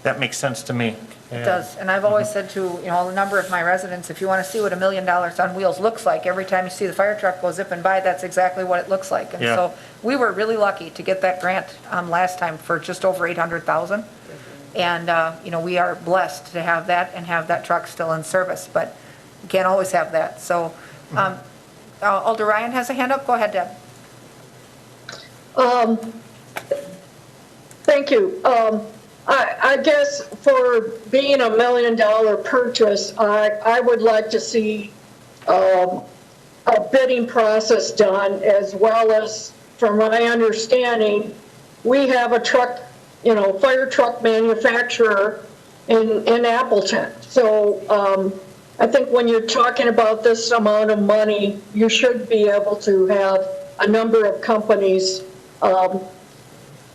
that makes sense to me. It does, and I've always said to, a number of my residents, if you want to see what $1 million on wheels looks like, every time you see the fire truck go zipping by, that's exactly what it looks like. And Yeah. so we were really lucky to get that grant last time for just over $800,000. And, we are blessed to have that and have that truck still in service, but we can't always have that. So Alder Ryan has a hand up. Go ahead, Deb. Thank you. I guess for being $1 million purchase, I would like to see a bidding process done, as well as from my understanding, we have a truck, fire truck manufacturer in Appleton. So I think when you're talking about this amount of money, you should be able to have a number of companies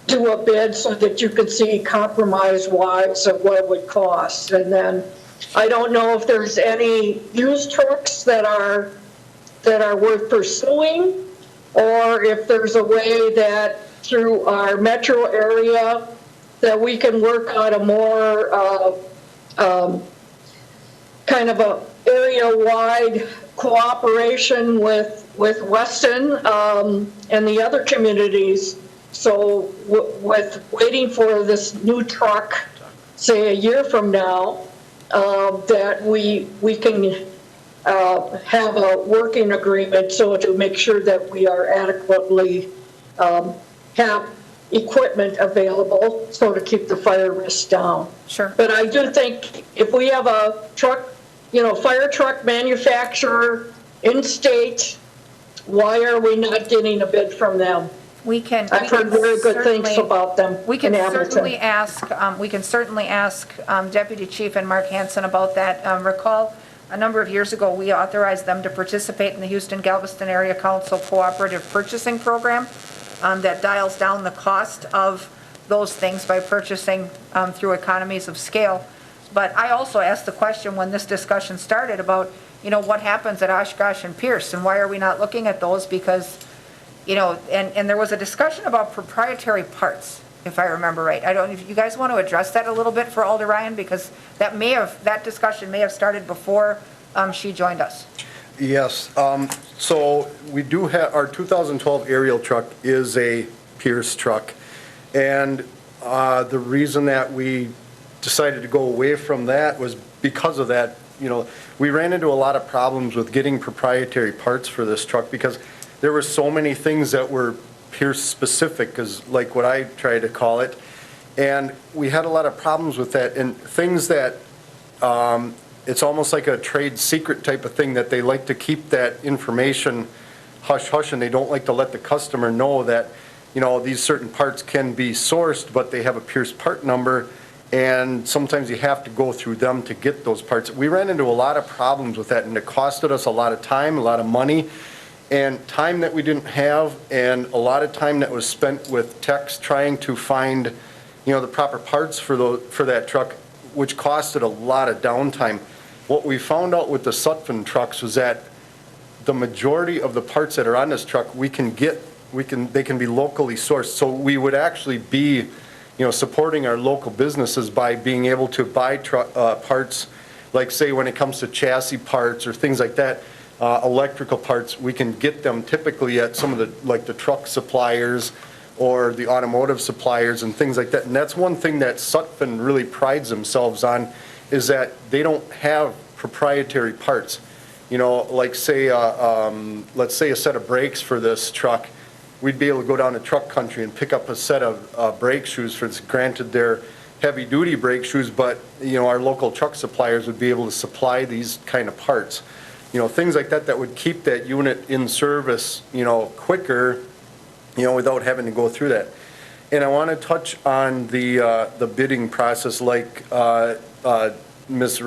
do a bid so that you can see compromise-wise of what it would cost. And then I don't know if there's any used trucks that are worth pursuing, or if there's a way that through our metro area that we can work on a more kind of a area-wide cooperation with Weston and the other communities. So with waiting for this new truck, say a year from now, that we can have a working agreement so to make sure that we are adequately have equipment available so to keep the fire risk down. Sure. But I do think if we have a truck, fire truck manufacturer in state, why are we not getting a bid from them? I've heard very good things about them We can in Appleton. certainly ask Deputy Chief and Mark Hansen about that. Recall, a number of years ago, we authorized them to participate in the Houston-Galveston Area Council Cooperative Purchasing Program that dials down the cost of those things by purchasing through economies of scale. But I also asked the question when this discussion started about, what happens at Oshkosh and Pierce, and why are we not looking at those? Because, and there was a discussion about proprietary parts, if I remember right. I don't know if you guys want to address that a little bit for Alder Ryan, because that discussion may have started before she joined us. Yes, so we do have, our 2012 aerial truck is a Pierce truck. And the reason that we decided to go away from that was because of that. We ran into a lot of problems with getting proprietary parts for this truck because there were so many things that were Pierce specific, is like what I try to call it. And we had a lot of problems with that, and things that it's almost like a trade secret type of thing, that they like to keep that information hush hush, and they don't like to let the customer know that these certain parts can be sourced, but they have a Pierce part number, and sometimes you have to go through them to get those parts. We ran into a lot of problems with that, and it costed us a lot of time, a lot of money, and time that we didn't have, and a lot of time that was spent with techs trying to find, the proper parts for that truck, which costed a lot of downtime. What we found out with the Sutphen trucks was that the majority of the parts that are on this truck, they can be locally sourced. So we would actually be, supporting our local businesses by being able to buy parts, like say when it comes to chassis parts or things like that, electrical parts, we can get them typically at some of the truck suppliers or the automotive suppliers and things like that. And that's one thing that Sutphen really prides themselves on, is that they don't have proprietary parts. Like say, let's say a set of brakes for this truck, we'd be able to go down to truck country and pick up a set of brake shoes. For instance, granted, they're heavy-duty brake shoes, but, our local truck suppliers would be able to supply these kind of parts. Things like that would keep that unit in service, quicker, without having to go through that. And I want to touch on the bidding process, like Ms.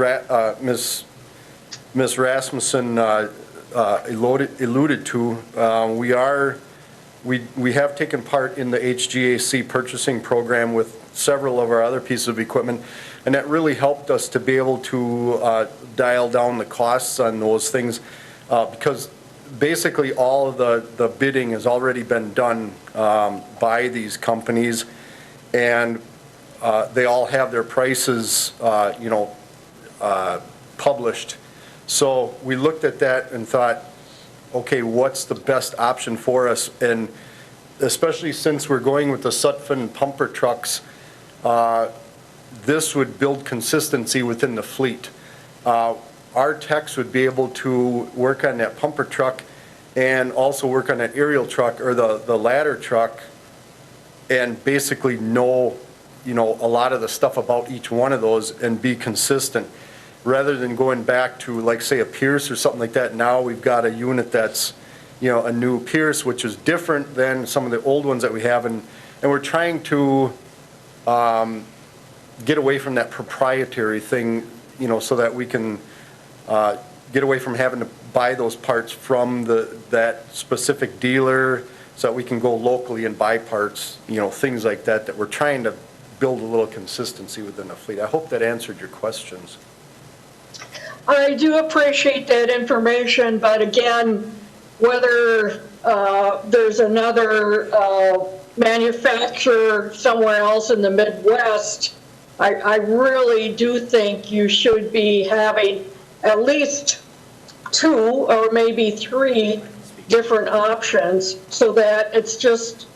Rasmussen alluded to. We have taken part in the HGAC purchasing program with several of our other pieces of equipment, and that really helped us to be able to dial down the costs on those things, because basically all of the bidding has already been done by these companies, and they all have their prices, published. So we looked at that and thought, okay, what's the best option for us? And especially since we're going with the Sutphen pumper trucks, this would build consistency within the fleet. Our techs would be able to work on that pumper truck and also work on that aerial truck or the ladder truck, and basically know, a lot of the stuff about each one of those and be consistent. Rather than going back to, like, say, a Pierce or something like that, now we've got a unit that's, a new Pierce, which is different than some of the old ones that we have, and we're trying to get away from that proprietary thing, so that we can get away from having to buy those parts from that specific dealer, so that we can go locally and buy parts, things like that, that we're trying to build a little consistency within the fleet. I hope that answered your questions. I do appreciate that information, but again, whether there's another manufacturer somewhere else in the Midwest, I really do think you should be having at least 2 or maybe 3 different options, so that it's just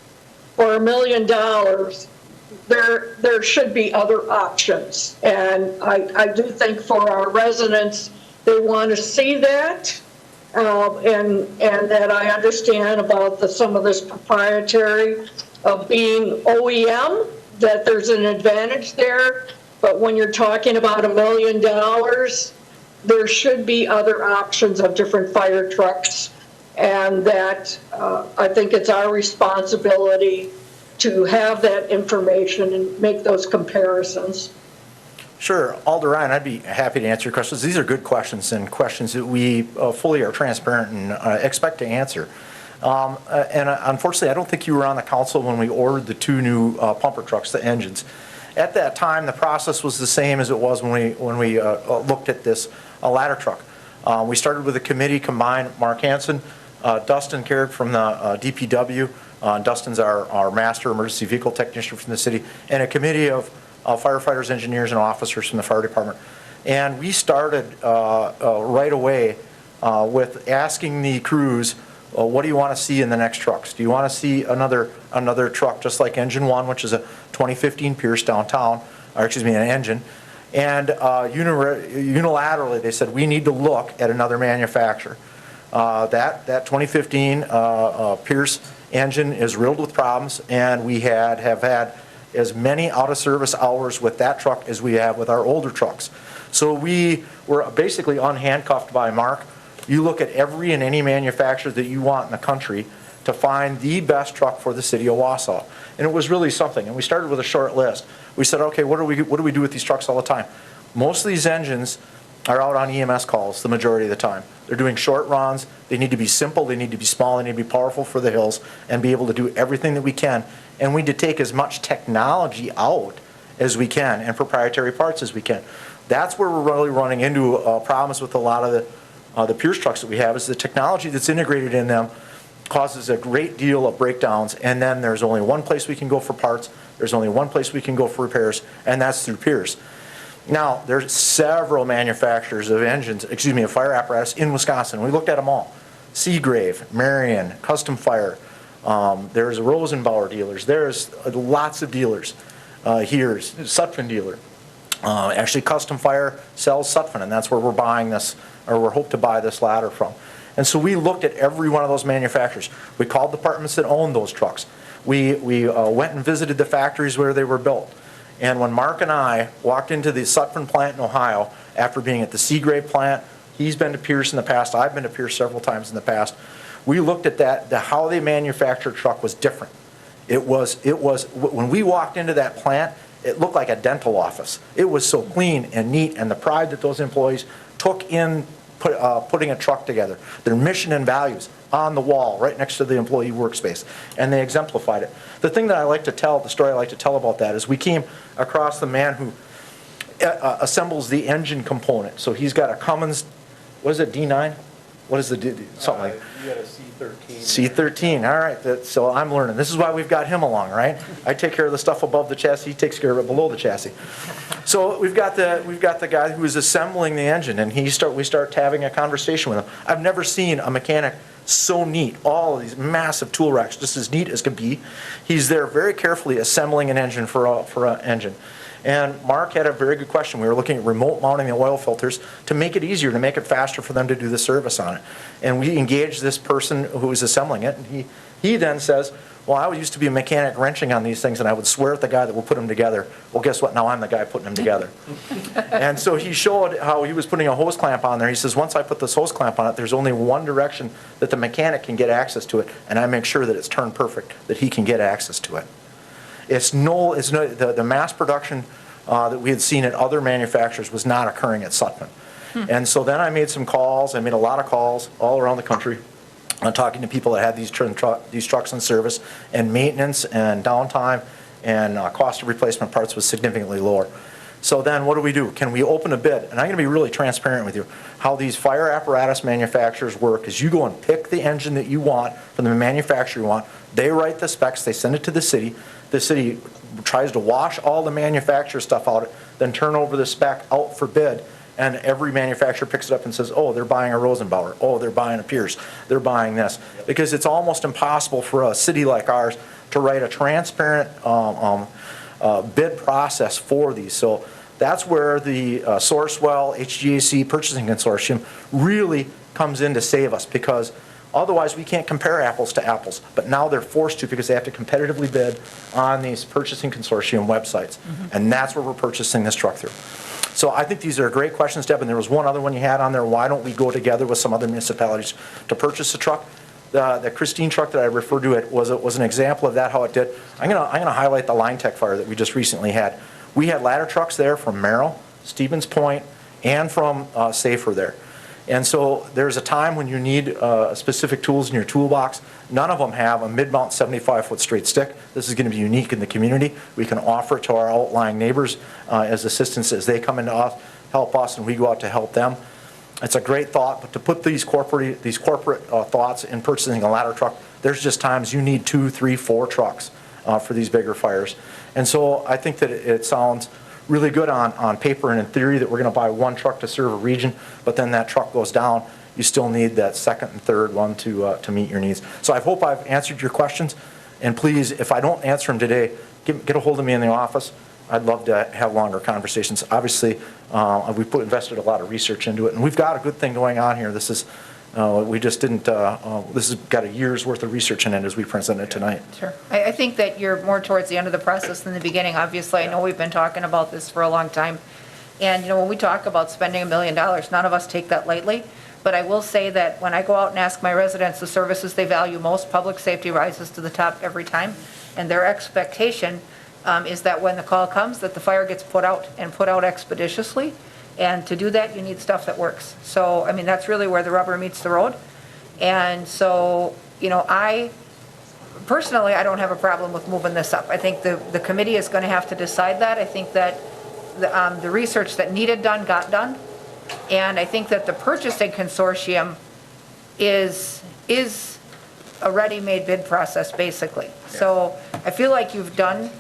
for $1 million, there should be other options. And I do think for our residents, they want to see that, and that I understand about some of this proprietary of being OEM, that there's an advantage there. But when you're talking about $1 million, there should be other options of different fire trucks, and that I think it's our responsibility to have that information and make those comparisons. Sure. Alder Ryan, I'd be happy to answer your questions. These are good questions, and questions that we fully are transparent and expect to answer. And unfortunately, I don't think you were on the council when we ordered the 2 new pumper trucks, the engines. At that time, the process was the same as it was when we looked at this ladder truck. We started with a committee combined, Mark Hansen, Dustin Carrick from the DPW, Dustin's our master emergency vehicle technician from the city, and a committee of firefighters, engineers, and officers from the fire department. And we started right away with asking the crews, what do you want to see in the next trucks? Do you want to see another truck just like Engine 1, which is a 2015 Pierce downtown, or excuse me, an engine? And unilaterally, they said, we need to look at another manufacturer. That 2015 Pierce engine is riddled with problems, and we have had as many out-of-service hours with that truck as we have with our older trucks. So we were basically unhandcuffed by Mark. You look at every and any manufacturer that you want in the country to find the best truck for the city of Wausau. And it was really something. And we started with a short list. We said, okay, what do we do with these trucks all the time? Most of these engines are out on EMS calls the majority of the time. They're doing short runs. They need to be simple. They need to be small. They need to be powerful for the hills and be able to do everything that we can. And we need to take as much technology out as we can and proprietary parts as we can. That's where we're really running into problems with a lot of the Pierce trucks that we have, is the technology that's integrated in them causes a great deal of breakdowns, and then there's only one place we can go for parts, there's only one place we can go for repairs, and that's through Pierce. Now, there's several manufacturers of engines, of fire apparatus in Wisconsin. We looked at them all. Seagrave, Marion, Custom Fire, there's Rosenbauer dealers, there's lots of dealers here, Sutphen dealer. Actually, Custom Fire sells Sutphen, and that's where we're buying this, or we're hoping to buy this ladder from. And so we looked at every one of those manufacturers. We called departments that owned those trucks. We went and visited the factories where they were built. And when Mark and I walked into the Sutphen plant in Ohio, after being at the Seagrave plant, he's been to Pierce in the past, I've been to Pierce several times in the past, we looked at how they manufactured a truck was different. It was, when we walked into that plant, it looked like a dental office. It was so clean and neat, and the pride that those employees took in putting a truck together, their mission and values on the wall right next to the employee workspace, and they exemplified it. The thing that I like to tell, the story I like to tell about that, is we came across the man who assembles the engine component. So he's got a Cummins, what is it, D9? What is the, something like? You got a C13. C13, all right, so I'm learning. This is why we've got him along, right? I take care of the stuff above the chassis, he takes care of it below the chassis. So we've got the guy who is assembling the engine, and we start having a conversation with him. I've never seen a mechanic so neat, all of these massive tool racks, just as neat as can be. He's there very carefully assembling an engine for an engine. And Mark had a very good question. We were looking at remote mounting the oil filters to make it easier, to make it faster for them to do the service on it. And we engaged this person who was assembling it, and he then says, Well, I used to be a mechanic wrenching on these things, and I would swear at the guy that would put them together. Well, guess what? Now I'm the guy putting them together. And so he showed how he was putting a hose clamp on there. He says, once I put this hose clamp on it, there's only one direction that the mechanic can get access to it, and I make sure that it's turned perfect, that he can get access to it. The mass production that we had seen at other manufacturers was not occurring at Sutton. And so then I made some calls. I made a lot of calls all around the country. I'm talking to people that had these trucks in service, and maintenance and downtime and cost of replacement parts was significantly lower. So then what do? Can we open a bid? And I'm going to be really transparent with you. How these fire apparatus manufacturers work is you go and pick the engine that you want from the manufacturer you want. They write the specs, they send it to the city. The city tries to wash all the manufacturer stuff out, then turn over the spec out for bid. And every manufacturer picks it up and says, oh, they're buying a Rosenbauer. Oh, they're buying a Pierce. They're buying this. Because it's almost impossible for a city like ours to write a transparent bid process for these. So that's where the Sourcewell HGAC Purchasing Consortium really comes in to save us, because otherwise we can't compare apples to apples. But now they're forced to, because they have to competitively bid on these Purchasing Consortium websites. And that's where we're purchasing this truck through. So I think these are great questions, Deb, and there was one other one you had on there. Why don't we go together with some other municipalities to purchase a truck? The Christine truck that I referred to was an example of that, how it did. I'm gonna highlight the Line Tech fire that we just recently had. We had ladder trucks there from Merrill, Stevens Point, and from Safer there. And so there's a time when you need specific tools in your toolbox. None of them have a mid-mount 75-foot straight stick. This is going to be unique in the community. We can offer it to our outlying neighbors as assistance as they come into us, help us, and we go out to help them. It's a great thought, but to put these corporate thoughts in purchasing a ladder truck, there's just times you need 2, 3, 4 trucks for these bigger fires. And so I think that it sounds really good on paper and in theory that we're going to buy one truck to serve a region, but then that truck goes down, you still need that second and third one to meet your needs. So I hope I've answered your questions, and please, if I don't answer them today, get a hold of me in the office. I'd love to have longer conversations. Obviously, we've invested a lot of research into it, and we've got a good thing going on here. This is, we just didn't, this has got a year's worth of research in it as we presented tonight. Sure. I think that you're more towards the end of the process than the beginning. Obviously, I know we've been talking about this for a long time. And, when we talk about spending $1 million, none of us take that lightly. But I will say that when I go out and ask my residents the services they value most, public safety rises to the top every time. And their expectation is that when the call comes, that the fire gets put out and put out expeditiously. And to do that, you need stuff that works. So, that's really where the rubber meets the road. And so, I don't have a problem with moving this up. I think the committee is going to have to decide that. I think that the research that needed done got done. And I think that the purchasing consortium is a ready-made bid process, basically. So I feel like you've done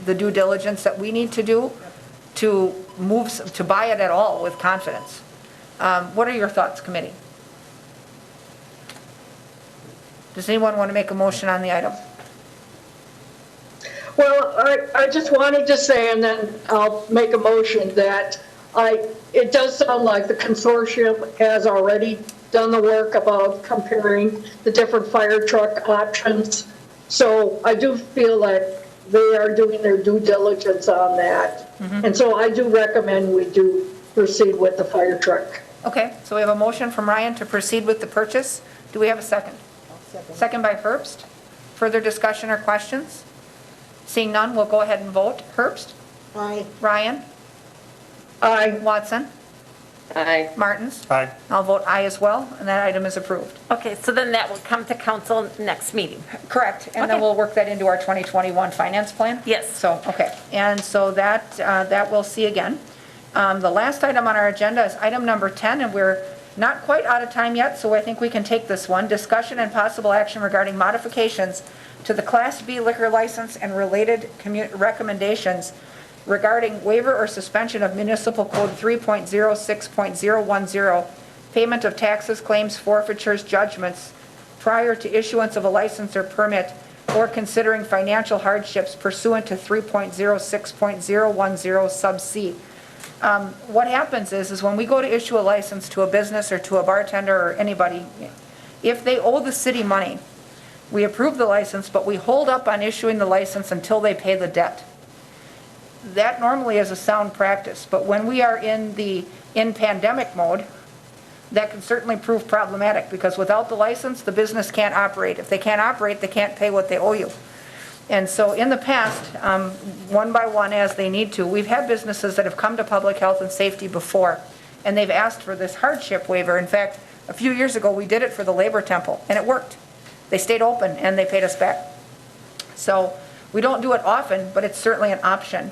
the due diligence that we need to do to buy it at all with confidence. What are your thoughts, committee? Does anyone want to make a motion on the item? Well, I just wanted to say, and then I'll make a motion, that it does sound like the consortium has already done the work about comparing the different fire truck options. So I do feel like they are doing their due diligence on that. And so I do recommend we do proceed with the fire truck. Okay, so we have a motion from Ryan to proceed with the purchase. Do we have a second? Second by Herbst. Further discussion or questions? Seeing none, we'll go ahead and vote. Herbst? Aye. Ryan? Aye. Watson? Aye. Martins? Aye. I'll vote aye as well, and that item is approved. Okay, so then that will come to council next meeting. Correct, and then Okay. we'll work that into our 2021 finance plan? Yes. So, okay, and so that we'll see again. The last item on our agenda is item number 10, and we're not quite out of time yet, so I think we can take this one. Discussion and possible action regarding modifications to the Class B liquor license and related recommendations regarding waiver or suspension of Municipal Code 3.06.010, payment of taxes, claims, forfeitures, judgments prior to issuance of a license or permit, or considering financial hardships pursuant to 3.06.010 sub C. What happens is when we go to issue a license to a business or to a bartender or anybody, if they owe the city money, we approve the license, but we hold up on issuing the license until they pay the debt. That normally is a sound practice, but when we are in pandemic mode, that can certainly prove problematic, because without the license, the business can't operate. If they can't operate, they can't pay what they owe you. And so in the past, one by one, as they need to, we've had businesses that have come to public health and safety before, and they've asked for this hardship waiver. In fact, a few years ago, we did it for the Labor Temple, and it worked. They stayed open, and they paid us back. So we don't do it often, but it's certainly an option.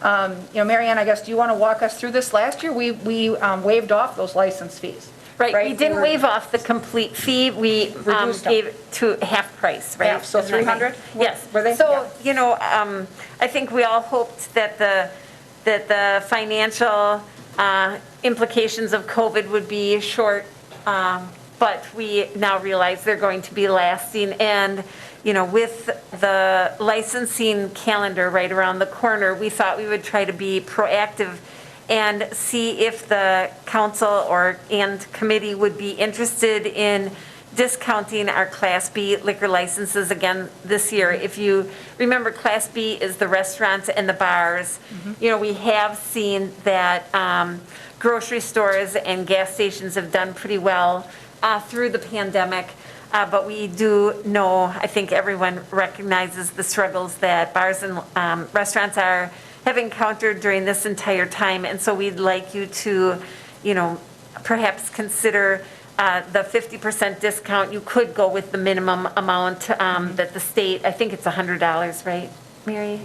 Mary Ann, I guess, do you want to walk us through this? Last year, we waived off those license fees. Right, we didn't waive off the complete fee, we Reduced them. gave it to half price, right? Half, so Isn't that right? 300? Yes. Were they? So, Yeah. I think we all hoped that the financial implications of COVID would be short, but we now realize they're going to be lasting. And, with the licensing calendar right around the corner, we thought we would try to be proactive and see if the council and committee would be interested in discounting our Class B liquor licenses again this year. If you remember, Class B is the restaurants and the bars. We have seen that grocery stores and gas stations have done pretty well through the pandemic. But we do know, I think everyone recognizes the struggles that bars and restaurants have encountered during this entire time. And so we'd like you to, perhaps consider the 50% discount. You could go with the minimum amount that the state, I think it's $100, right, Mary?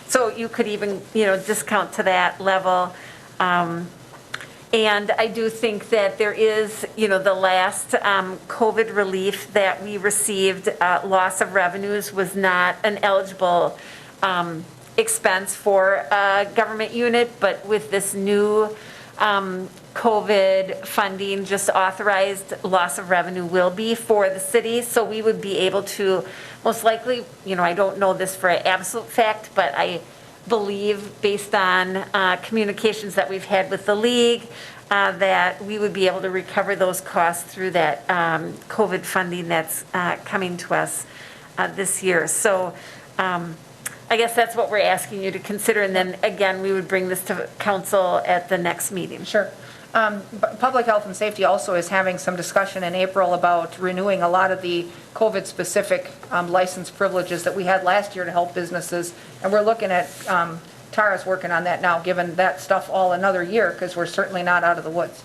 So you could even, discount to that level. And I do think that there is, the last COVID relief that we received, loss of revenues was not an eligible expense for a government unit, but with this new COVID funding, just authorized loss of revenue will be for the city. So we would be able to, most likely, I don't know this for an absolute fact, but I believe, based on communications that we've had with the league, that we would be able to recover those costs through that COVID funding that's coming to us this year. So I guess that's what we're asking you to consider, and then again, we would bring this to council at the next meeting. Sure. But Public Health and Safety also is having some discussion in April about renewing a lot of the COVID-specific license privileges that we had last year to help businesses. And we're looking at, Tara's working on that now, given that stuff all another year, because we're certainly not out of the woods.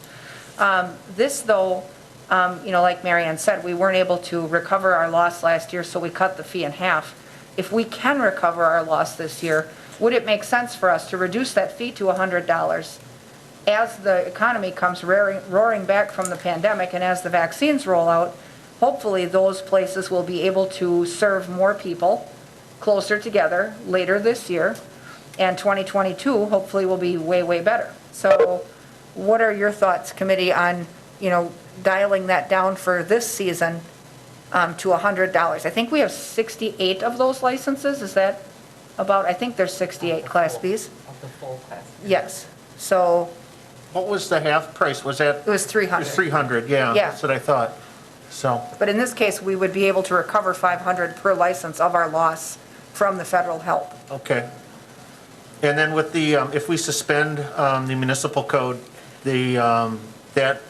This, though, like Mary Ann said, we weren't able to recover our loss last year, so we cut the fee in half. If we can recover our loss this year, would it make sense for us to reduce that fee to $100? As the economy comes roaring back from the pandemic, and as the vaccines roll out, hopefully those places will be able to serve more people closer together later this year, and 2022 hopefully will be way, way better. So what are your thoughts, committee, on, dialing that down for this season to $100? I think we have 68 of those licenses. Is that about, I think there's 68 Class Bs. Of the full class. Yes. So What was the half price? Was that? it was 300. It was 300, yeah. Yeah. That's what I thought. So, But in this case, we would be able to recover 500 per license of our loss from the federal help. okay. And then with the, if we suspend the municipal code,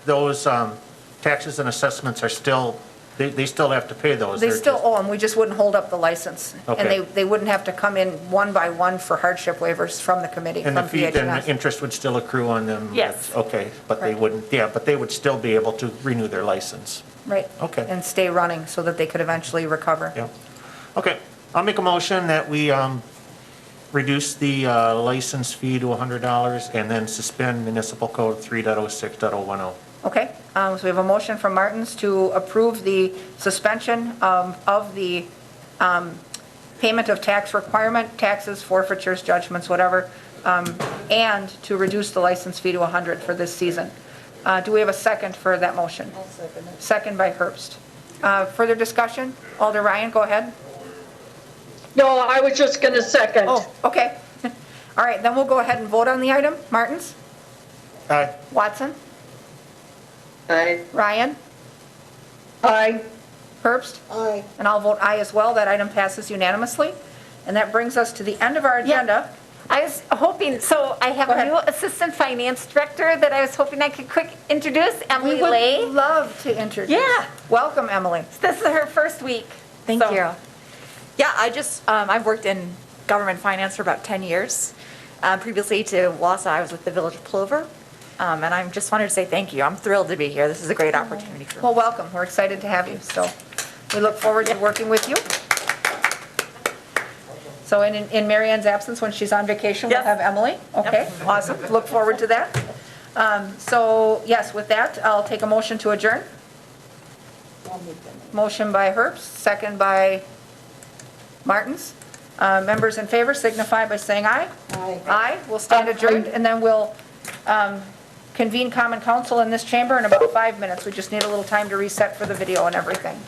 those taxes and assessments are still, they still have to pay those. They They're still just- owe them, we just wouldn't hold up the license. And Okay. they wouldn't have to come in one by one for hardship waivers from the committee, And from the fee, and the PHNS. interest would still accrue on them? Yes. Okay, but they Right. wouldn't, but they would still be able to renew their license. Right. Okay. And stay running so that they could eventually recover. Yeah. Okay, I'll make a motion that we reduce the license fee to $100 and then suspend municipal code 3.06.010. Okay, so we have a motion from Martins to approve the suspension of the payment of tax requirement, taxes, forfeitures, judgments, whatever, and to reduce the license fee to 100 for this season. Do we have a second for that motion? I'll second it. Second by Herbst. Further discussion? Alder Ryan, go ahead. No, I was just going to second. Oh, okay. All right, then we'll go ahead and vote on the item. Martins? Aye. Watson? Aye. Ryan? Aye. Herbst? Aye. And I'll vote aye as well. That item passes unanimously. And that brings us to the end of our agenda. I was hoping, so I have Go a ahead. new Assistant Finance Director that I was hoping I could quick introduce, We Emily would Lay. love to introduce. Yeah. Welcome, Emily. This is her first week. Thank So- you. Yeah, I've worked in government finance for about 10 years. Previously to Wausau, I was with the Village of Plover. And I just wanted to say thank you. I'm thrilled to be here. This is a great opportunity for me. Well, welcome. We're excited to have you. So we look forward to working with you. So in Mary Ann's absence, when she's on vacation, we'll Yes. have Emily. Okay, awesome. Look forward to that. So yes, with that, I'll take a motion to adjourn. Motion by Herbst, second by Martins. Members in favor signify by saying aye. Aye. Aye, we'll stand adjourned, and then we'll convene common council in this chamber in about 5 minutes. We just need a little time to reset for the video and everything.